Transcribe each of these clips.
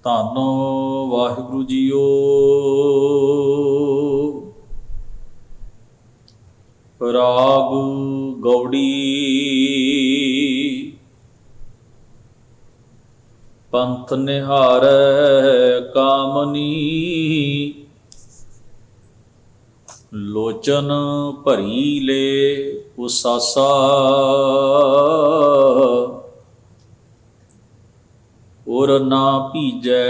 ਧੰਨ ਵਾਹਿਗੁਰੂ ਜੀਓ। ਰਾਗ ਗੌੜੀ ਪੰਥ ਨਿਹਾਰੈ ਕਾਮਨੀ। ਲੋਚਨ ਭਰੀ ਲੈ ਉਸਾਸਾ। ਉਰ ਨਾ ਭੀਜੈ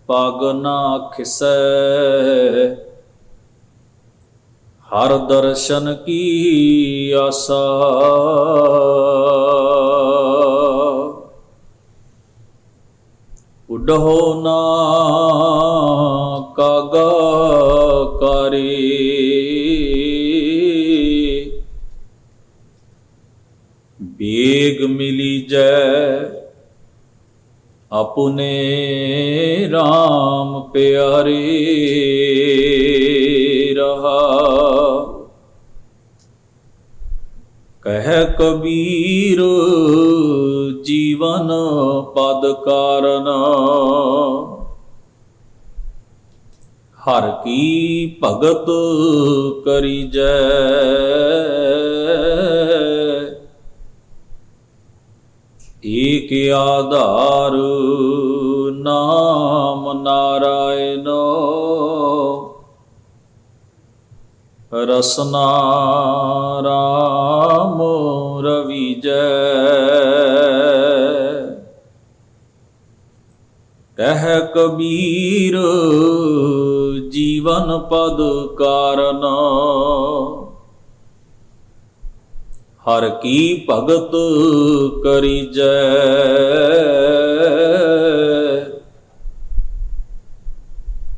ਪਗ ਨਾ ਖਿਸੈ। ਹਰ ਦਰਸ਼ਨ ਕੀ ਆਸਾ। ਉਡਹੁ ਨਾ ਕਾਗਾ ਕਰੇ। ਬੇਗ ਮਿਲੀ ਜੈ ਆਪਣੇ ਰਾਮ ਪਿਆਰੇ। ਰਹਾ ਕਹਿ ਕਬੀਰ ਜੀਵਨ ਪਦ ਕਾਰਨ। ਹਰ ਕੀ ਭਗਤ ਕਰੀਜੈ। ਏਕ ਆਧਾਰ ਨਾਮ ਨਾਰਾਇਣ। ਰਸਨਾ ਰਾਮ ਰਵੀਜੈ। ਕਹਿ ਕਬੀਰ ਜੀਵਨ ਪਦ ਕਾਰਨ। ਹਰ ਕੀ ਭਗਤ ਕਰੀਜੈ।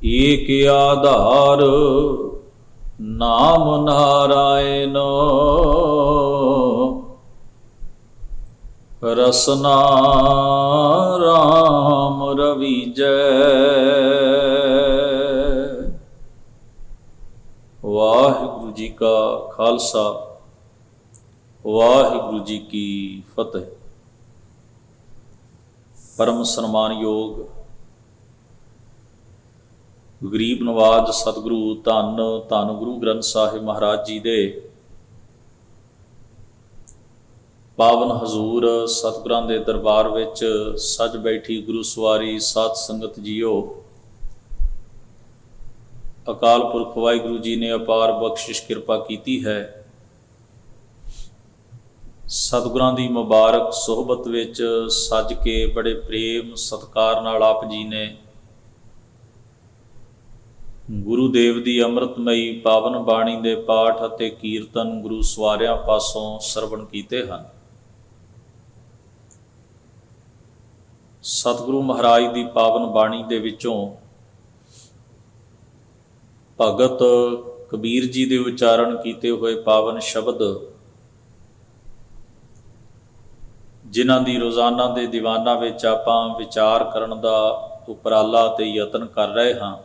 ਏਕ ਆਧਾਰ ਨਾਮ ਨਾਰਾਇਣ। ਰਸਨਾ ਰਾਮ ਰਵੀਜੈ। ਵਾਹਿਗੁਰੂ ਜੀ ਕਾ ਖਾਲਸਾ ਵਾਹਿਗੁਰੂ ਜੀ ਕੀ ਫਤਿਹ। ਪਰਮ ਸਨਮਾਨਯੋਗ ਗਰੀਬ ਨਵਾਜ ਸਤਿਗੁਰੂ ਧੰਨ ਧੰਨ ਗੁਰੂ ਗ੍ਰੰਥ ਸਾਹਿਬ ਮਹਾਰਾਜ ਜੀ ਦੇ ਪਾਵਨ ਹਜ਼ੂਰ ਸਤਿਗੁਰਾਂ ਦੇ ਦਰਬਾਰ ਵਿੱਚ ਸੱਜ ਬੈਠੀ ਗੁਰੂ ਸਵਾਰੀ ਸਾਧ ਸੰਗਤ ਜੀਓ। ਅਕਾਲ ਪੁਰਖ ਵਾਹਿਗੁਰੂ ਜੀ ਨੇ ਅਪਾਰ ਬਖਸ਼ਿਸ਼ ਕਿਰਪਾ ਕੀਤੀ ਹੈ। ਸਤਿਗੁਰਾਂ ਦੀ ਮੁਬਾਰਕ ਸੁਹਬਤ ਵਿੱਚ ਸੱਜ ਕੇ ਬੜੇ ਪ੍ਰੇਮ ਸਤਿਕਾਰ ਨਾਲ ਆਪ ਜੀ ਨੇ ਗੁਰੂ ਦੇਵ ਦੀ ਅੰਮ੍ਰਿਤਮਈ ਪਾਵਨ ਬਾਣੀ ਦੇ ਪਾਠ ਅਤੇ ਕੀਰਤਨ ਗੁਰੂ ਸਵਾਰਿਆਂ ਪਾਸੋਂ ਸਰਵਣ ਕੀਤੇ ਹਨ। ਸਤਿਗੁਰੂ ਮਹਾਰਾਜ ਦੀ ਪਾਵਨ ਬਾਣੀ ਦੇ ਵਿੱਚੋਂ ਭਗਤ ਕਬੀਰ ਜੀ ਦੇ ਉਚਾਰਨ ਕੀਤੇ ਹੋਏ ਪਾਵਨ ਸ਼ਬਦ, ਜਿਨ੍ਹਾਂ ਦੀ ਰੋਜ਼ਾਨਾ ਦੇ ਦੀਵਾਨਾਂ ਵਿੱਚ ਆਪਾਂ ਵਿਚਾਰ ਕਰਨ ਦਾ ਉਪਰਾਲਾ ਤੇ ਯਤਨ ਕਰ ਰਹੇ ਹਾਂ।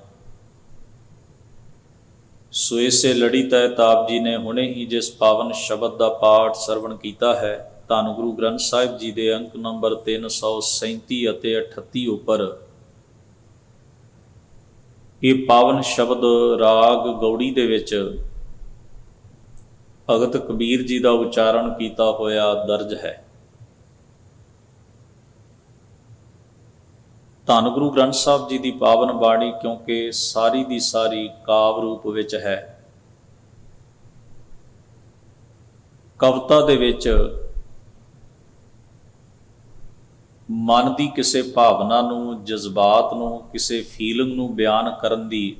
ਸੋ ਇਸੇ ਲੜੀ ਤਹਿਤ ਆਪ ਜੀ ਨੇ ਹੁਣੇ ਹੀ ਜਿਸ ਪਾਵਨ ਸ਼ਬਦ ਦਾ ਪਾਠ ਸਰਵਣ ਕੀਤਾ ਹੈ, ਧੰਨ ਗੁਰੂ ਗ੍ਰੰਥ ਸਾਹਿਬ ਜੀ ਦੇ ਅੰਕ ਨੰਬਰ 337 ਅਤੇ 38 ਉੱਪਰ ਇਹ ਪਾਵਨ ਸ਼ਬਦ ਰਾਗ ਗੌੜੀ ਦੇ ਵਿੱਚ ਭਗਤ ਕਬੀਰ ਜੀ ਦਾ ਉਚਾਰਨ ਕੀਤਾ ਹੋਇਆ ਦਰਜ ਹੈ। ਧੰਨ ਗੁਰੂ ਗ੍ਰੰਥ ਸਾਹਿਬ ਜੀ ਦੀ ਪਾਵਨ ਬਾਣੀ ਕਿਉਂਕਿ ਸਾਰੀ ਦੀ ਸਾਰੀ ਕਾਵਿ ਰੂਪ ਵਿੱਚ ਹੈ। ਕਵਿਤਾ ਦੇ ਵਿੱਚ ਮਨ ਦੀ ਕਿਸੇ ਭਾਵਨਾ ਨੂੰ, ਜਜ਼ਬਾਤ ਨੂੰ, ਕਿਸੇ ਫੀਲਿੰਗ ਨੂੰ ਬਿਆਨ ਕਰਨ ਦੀ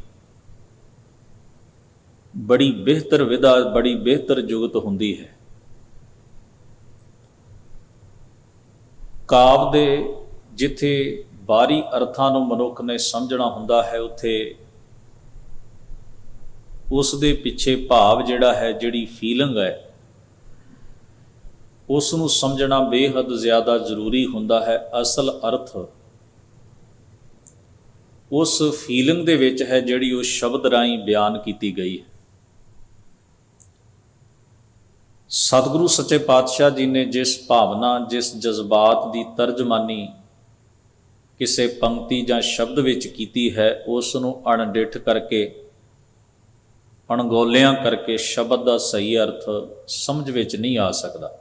ਬੜੀ ਬਿਹਤਰ ਵਿਧਾ, ਬੜੀ ਬਿਹਤਰ ਜੁਗਤ ਹੁੰਦੀ ਹੈ। ਕਾਵਿ ਦੇ ਜਿੱਥੇ ਬਾਹਰੀ ਅਰਥਾਂ ਨੂੰ ਮਨੁੱਖ ਨੇ ਸਮਝਣਾ ਹੁੰਦਾ ਹੈ, ਉੱਥੇ ਉਸ ਦੇ ਪਿੱਛੇ ਭਾਵ ਜਿਹੜਾ ਹੈ, ਜਿਹੜੀ ਫੀਲਿੰਗ ਹੈ, ਉਸ ਨੂੰ ਸਮਝਣਾ ਬੇਹੱਦ ਜ਼ਿਆਦਾ ਜ਼ਰੂਰੀ ਹੁੰਦਾ ਹੈ। ਅਸਲ ਅਰਥ ਉਸ ਫੀਲਿੰਗ ਦੇ ਵਿੱਚ ਹੈ, ਜਿਹੜੀ ਉਸ ਸ਼ਬਦ ਰਾਹੀਂ ਬਿਆਨ ਕੀਤੀ ਗਈ ਹੈ। ਸਤਿਗੁਰੂ ਸੱਚੇ ਪਾਤਸ਼ਾਹ ਜੀ ਨੇ ਜਿਸ ਭਾਵਨਾ, ਜਿਸ ਜਜ਼ਬਾਤ ਦੀ ਤਰਜਮਾਨੀ ਕਿਸੇ ਪੰਕਤੀ ਜਾਂ ਸ਼ਬਦ ਵਿੱਚ ਕੀਤੀ ਹੈ ਉਸ ਨੂੰ ਅਣਡਿੱਠ ਕਰਕੇ, ਅਣਗੌਲਿਆਂ ਕਰਕੇ ਸ਼ਬਦ ਦਾ ਸਹੀ ਅਰਥ ਸਮਝ ਵਿੱਚ ਨਹੀਂ ਆ ਸਕਦਾ।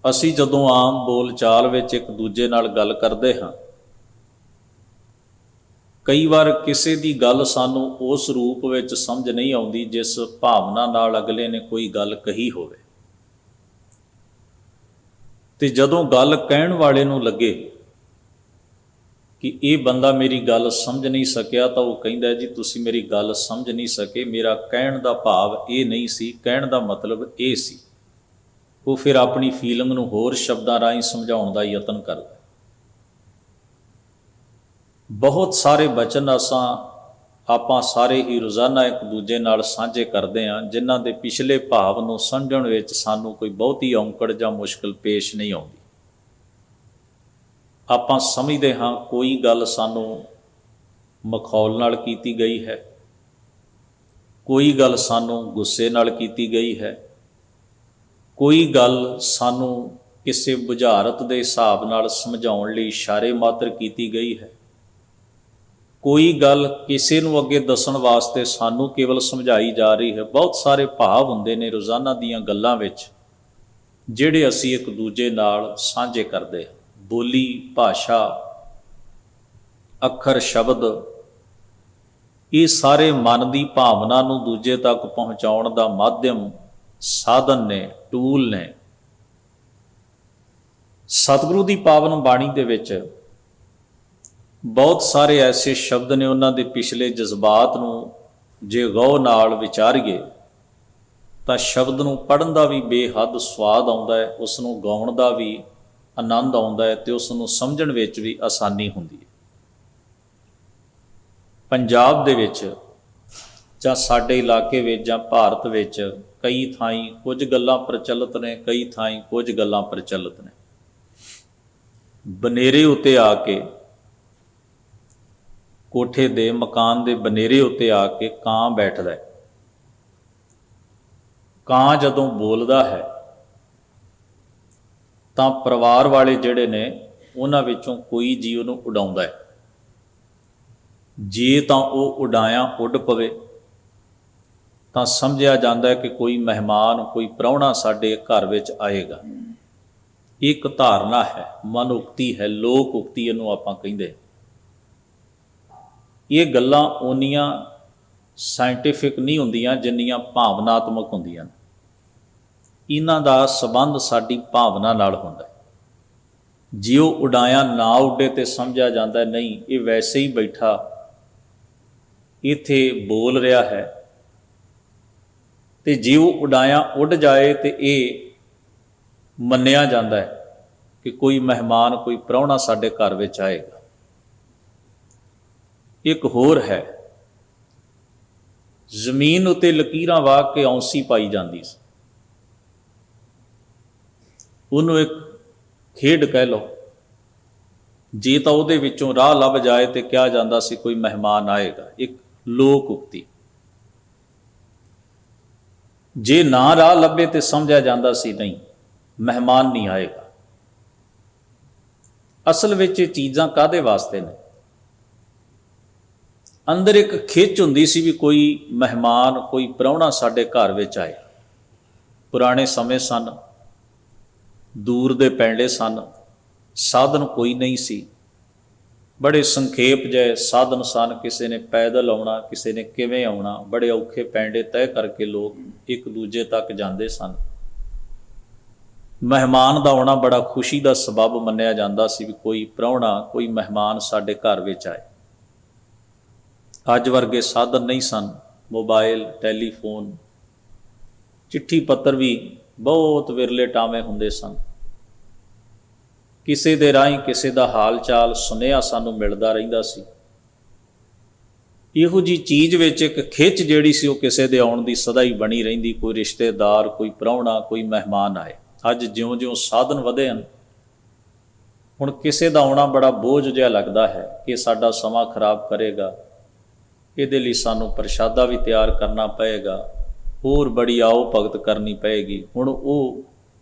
ਅਸੀਂ ਜਦੋਂ ਆਮ ਬੋਲ ਚਾਲ ਵਿੱਚ ਇੱਕ ਦੂਜੇ ਨਾਲ ਗੱਲ ਕਰਦੇ ਹਾਂ, ਕਈ ਵਾਰ ਕਿਸੇ ਦੀ ਗੱਲ ਸਾਨੂੰ ਉਸ ਰੂਪ ਵਿੱਚ ਸਮਝ ਨਹੀਂ ਆਉਂਦੀ ਜਿਸ ਭਾਵਨਾ ਨਾਲ ਅਗਲੇ ਨੇ ਕੋਈ ਗੱਲ ਕਹੀ ਹੋਵੇ, ਤੇ ਜਦੋਂ ਗੱਲ ਕਹਿਣ ਵਾਲੇ ਨੂੰ ਲੱਗੇ ਕਿ ਇਹ ਬੰਦਾ ਮੇਰੀ ਗੱਲ ਸਮਝ ਨਹੀਂ ਸਕਿਆ, ਤਾਂ ਉਹ ਕਹਿੰਦਾ ਜੀ ਤੁਸੀਂ ਮੇਰੀ ਗੱਲ ਸਮਝ ਨਹੀਂ ਸਕੇ, ਮੇਰਾ ਕਹਿਣ ਦਾ ਭਾਵ ਇਹ ਨਹੀਂ ਸੀ, ਕਹਿਣ ਦਾ ਮਤਲਬ ਇਹ ਸੀ। ਉਹ ਫਿਰ ਆਪਣੀ ਫੀਲਿੰਗ ਨੂੰ ਹੋਰ ਸ਼ਬਦਾਂ ਰਾਹੀਂ ਸਮਝਾਉਣ ਦਾ ਯਤਨ ਕਰਦਾ। ਬਹੁਤ ਸਾਰੇ ਬਚਨ ਆਪਾਂ ਸਾਰੇ ਹੀ ਰੋਜ਼ਾਨਾ ਇੱਕ ਦੂਜੇ ਨਾਲ ਸਾਂਝੇ ਕਰਦੇ ਹਾਂ, ਜਿਨ੍ਹਾਂ ਦੇ ਪਿਛਲੇ ਭਾਵ ਨੂੰ ਸਮਝਣ ਵਿੱਚ ਸਾਨੂੰ ਕੋਈ ਬਹੁਤੀ ਔਂਕੜ ਜਾਂ ਮੁਸ਼ਕਲ ਪੇਸ਼ ਨਹੀਂ ਆਉਂਦੀ। ਆਪਾਂ ਸਮਝਦੇ ਹਾਂ ਕੋਈ ਗੱਲ ਸਾਨੂੰ ਮਖੌਲ ਨਾਲ ਕੀਤੀ ਗਈ ਹੈ, ਕੋਈ ਗੱਲ ਸਾਨੂੰ ਗੁੱਸੇ ਨਾਲ ਕੀਤੀ ਗਈ ਹੈ, ਕੋਈ ਗੱਲ ਸਾਨੂੰ ਕਿਸੇ ਬੁਝਾਰਤ ਦੇ ਹਿਸਾਬ ਨਾਲ ਸਮਝਾਉਣ ਲਈ ਇਸ਼ਾਰੇ ਮਾਤਰ ਕੀਤੀ ਗਈ ਹੈ, ਕੋਈ ਗੱਲ ਕਿਸੇ ਨੂੰ ਅੱਗੇ ਦੱਸਣ ਵਾਸਤੇ ਸਾਨੂੰ ਕੇਵਲ ਸਮਝਾਈ ਜਾ ਰਹੀ ਹੈ। ਬਹੁਤ ਸਾਰੇ ਭਾਵ ਹੁੰਦੇ ਨੇ ਰੋਜ਼ਾਨਾ ਦੀਆਂ ਗੱਲਾਂ ਵਿੱਚ, ਜਿਹੜੇ ਅਸੀਂ ਇੱਕ ਦੂਜੇ ਨਾਲ ਸਾਂਝੇ ਕਰਦੇ ਹਾਂ। ਬੋਲੀ, ਭਾਸ਼ਾ, ਅੱਖਰ, ਸ਼ਬਦ, ਇਹ ਸਾਰੇ ਮਨ ਦੀ ਭਾਵਨਾ ਨੂੰ ਦੂਜੇ ਤੱਕ ਪਹੁੰਚਾਉਣ ਦਾ ਮਾਧਿਅਮ, ਸਾਧਨ ਨੇ, ਟੂਲ ਨੇ। ਸਤਿਗੁਰੂ ਦੀ ਪਾਵਨ ਬਾਣੀ ਦੇ ਵਿੱਚ ਬਹੁਤ ਸਾਰੇ ਐਸੇ ਸ਼ਬਦ ਨੇ, ਉਹਨਾਂ ਦੇ ਪਿਛਲੇ ਜਜ਼ਬਾਤ ਨੂੰ ਜੇ ਗੌਰ ਨਾਲ ਵਿਚਾਰੀਏ ਤਾਂ ਸ਼ਬਦ ਨੂੰ ਪੜ੍ਹਨ ਦਾ ਵੀ ਬੇਹੱਦ ਸਵਾਦ ਆਉਂਦਾ ਹੈ, ਉਸ ਨੂੰ ਗਾਉਣ ਦਾ ਵੀ ਆਨੰਦ ਆਉਂਦਾ ਹੈ, ਤੇ ਉਸ ਨੂੰ ਸਮਝਣ ਵਿੱਚ ਵੀ ਆਸਾਨੀ ਹੁੰਦੀ ਹੈ। ਪੰਜਾਬ ਦੇ ਵਿੱਚ ਜਾਂ ਸਾਡੇ ਇਲਾਕੇ ਵਿੱਚ ਜਾਂ ਭਾਰਤ ਵਿੱਚ ਕਈ ਥਾਈਂ ਕੁਝ ਗੱਲਾਂ ਪ੍ਰਚਲਿਤ ਨੇ, ਕਈ ਥਾਈਂ ਕੁਝ ਗੱਲਾਂ ਪ੍ਰਚਲਿਤ ਨੇ। ਬਨੇਰੇ ਉੱਤੇ ਆ ਕੇ, ਕੋਠੇ ਦੇ ਮਕਾਨ ਦੇ ਬਨੇਰੇ ਉੱਤੇ ਆ ਕੇ ਕਾਂ ਬੈਠਦਾ ਹੈ। ਕਾਂ ਜਦੋਂ ਬੋਲਦਾ ਹੈ ਤਾਂ ਪਰਿਵਾਰ ਵਾਲੇ ਜਿਹੜੇ ਨੇ ਉਹਨਾਂ ਵਿੱਚੋਂ ਕੋਈ ਜੀਵ ਨੂੰ ਉਡਾਉਂਦਾ ਹੈ। ਜੇ ਤਾਂ ਉਹ ਉਡਾਇਆ ਉੱਡ ਪਵੇ ਤਾਂ ਸਮਝਿਆ ਜਾਂਦਾ ਹੈ ਕਿ ਕੋਈ ਮਹਿਮਾਨ, ਕੋਈ ਪ੍ਰਾਹੁਣਾ ਸਾਡੇ ਘਰ ਵਿੱਚ ਆਏਗਾ। ਇੱਕ ਧਾਰਨਾ ਹੈ, ਮਨ ਉਕਤੀ ਹੈ, ਲੋਕ ਉਕਤੀ ਇਹਨੂੰ ਆਪਾਂ ਕਹਿੰਦੇ। ਇਹ ਗੱਲਾਂ ਓਨੀਆਂ ਸਾਇੰਟੀਫਿਕ ਨਹੀਂ ਹੁੰਦੀਆਂ ਜਿੰਨੀਆਂ ਭਾਵਨਾਤਮਕ ਹੁੰਦੀਆਂ ਨੇ। ਇਹਨਾਂ ਦਾ ਸੰਬੰਧ ਸਾਡੀ ਭਾਵਨਾ ਨਾਲ ਹੁੰਦਾ। ਜੇ ਉਹ ਉਡਾਇਆ ਨਾ ਉੱਡੇ ਤੇ ਸਮਝਿਆ ਜਾਂਦਾ ਨਹੀਂ, ਇਹ ਵੈਸੇ ਹੀ ਬੈਠਾ ਇੱਥੇ ਬੋਲ ਰਿਹਾ ਹੈ। ਤੇ ਜੇ ਉਹ ਉਡਾਇਆ ਉੱਡ ਜਾਏ ਤੇ ਇਹ ਮੰਨਿਆ ਜਾਂਦਾ ਹੈ ਕਿ ਕੋਈ ਮਹਿਮਾਨ, ਕੋਈ ਪ੍ਰਾਹੁਣਾ ਸਾਡੇ ਘਰ ਵਿੱਚ ਆਏਗਾ। ਇੱਕ ਹੋਰ ਹੈ, ਜ਼ਮੀਨ ਉੱਤੇ ਲਕੀਰਾਂ ਵਾਹ ਕੇ ਔਂਸੀ ਪਾਈ ਜਾਂਦੀ ਸੀ। ਉਹਨੂੰ ਇੱਕ ਖੇਡ ਕਹਿ ਲਓ। ਜੇ ਤਾਂ ਉਹਦੇ ਵਿੱਚੋਂ ਰਾਹ ਲੱਭ ਜਾਏ ਤੇ ਕਿਹਾ ਜਾਂਦਾ ਸੀ ਕੋਈ ਮਹਿਮਾਨ ਆਏਗਾ, ਇੱਕ ਲੋਕ ਉਕਤੀ। ਜੇ ਨਾ ਰਾਹ ਲੱਭੇ ਤੇ ਸਮਝਿਆ ਜਾਂਦਾ ਸੀ ਨਹੀਂ, ਮਹਿਮਾਨ ਨਹੀਂ ਆਏਗਾ। ਅਸਲ ਵਿੱਚ ਇਹ ਚੀਜ਼ਾਂ ਕਾਹਦੇ ਵਾਸਤੇ ਨੇ? ਅੰਦਰ ਇੱਕ ਖਿੱਚ ਹੁੰਦੀ ਸੀ ਵੀ ਕੋਈ ਮਹਿਮਾਨ, ਕੋਈ ਪ੍ਰਾਹੁਣਾ ਸਾਡੇ ਘਰ ਵਿੱਚ ਆਏ। ਪੁਰਾਣੇ ਸਮੇਂ ਸਨ, ਦੂਰ ਦੇ ਪੈਂਡੇ ਸਨ, ਸਾਧਨ ਕੋਈ ਨਹੀਂ ਸੀ, ਬੜੇ ਸੰਖੇਪ ਜਿਹੇ ਸਾਧਨ ਸਨ। ਕਿਸੇ ਨੇ ਪੈਦਲ ਆਉਣਾ, ਕਿਸੇ ਨੇ ਕਿਵੇਂ ਆਉਣਾ, ਬੜੇ ਔਖੇ ਪੈਂਡੇ ਤੈਅ ਕਰਕੇ ਲੋਕ ਇੱਕ ਦੂਜੇ ਤੱਕ ਜਾਂਦੇ ਸਨ। ਮਹਿਮਾਨ ਦਾ ਆਉਣਾ ਬੜਾ ਖੁਸ਼ੀ ਦਾ ਸਬੱਬ ਮੰਨਿਆ ਜਾਂਦਾ ਸੀ ਵੀ ਕੋਈ ਪ੍ਰਾਹੁਣਾ, ਕੋਈ ਮਹਿਮਾਨ ਸਾਡੇ ਘਰ ਵਿੱਚ ਆਏ। ਅੱਜ ਵਰਗੇ ਸਾਧਨ ਨਹੀਂ ਸਨ, ਮੋਬਾਈਲ, ਟੈਲੀਫੋਨ, ਚਿੱਠੀ ਪੱਤਰ ਵੀ ਬਹੁਤ ਵਿਰਲੇ ਟਾਵੇਂ ਹੁੰਦੇ ਸਨ। ਕਿਸੇ ਦੇ ਰਾਹੀਂ ਕਿਸੇ ਦਾ ਹਾਲ ਚਾਲ, ਸੁਨੇਹਾ ਸਾਨੂੰ ਮਿਲਦਾ ਰਹਿੰਦਾ ਸੀ। ਇਹੋ ਜਿਹੀ ਚੀਜ਼ ਵਿੱਚ ਇੱਕ ਖਿੱਚ ਜਿਹੜੀ ਸੀ ਉਹ ਕਿਸੇ ਦੇ ਆਉਣ ਦੀ ਸਦਾ ਹੀ ਬਣੀ ਰਹਿੰਦੀ। ਕੋਈ ਰਿਸ਼ਤੇਦਾਰ, ਕੋਈ ਪ੍ਰਾਹੁਣਾ, ਕੋਈ ਮਹਿਮਾਨ ਆਏ। ਅੱਜ ਜਿਉਂ-ਜਿਉਂ ਸਾਧਨ ਵਧੇ ਹਨ, ਹੁਣ ਕਿਸੇ ਦਾ ਆਉਣਾ ਬੜਾ ਬੋਝ ਜਿਹਾ ਲੱਗਦਾ ਹੈ ਕਿ ਸਾਡਾ ਸਮਾਂ ਖਰਾਬ ਕਰੇਗਾ, ਇਹਦੇ ਲਈ ਸਾਨੂੰ ਪ੍ਰਸ਼ਾਦਾ ਵੀ ਤਿਆਰ ਕਰਨਾ ਪਏਗਾ, ਹੋਰ ਬੜੀ ਆਓ ਭਗਤ ਕਰਨੀ ਪਏਗੀ। ਹੁਣ ਉਹ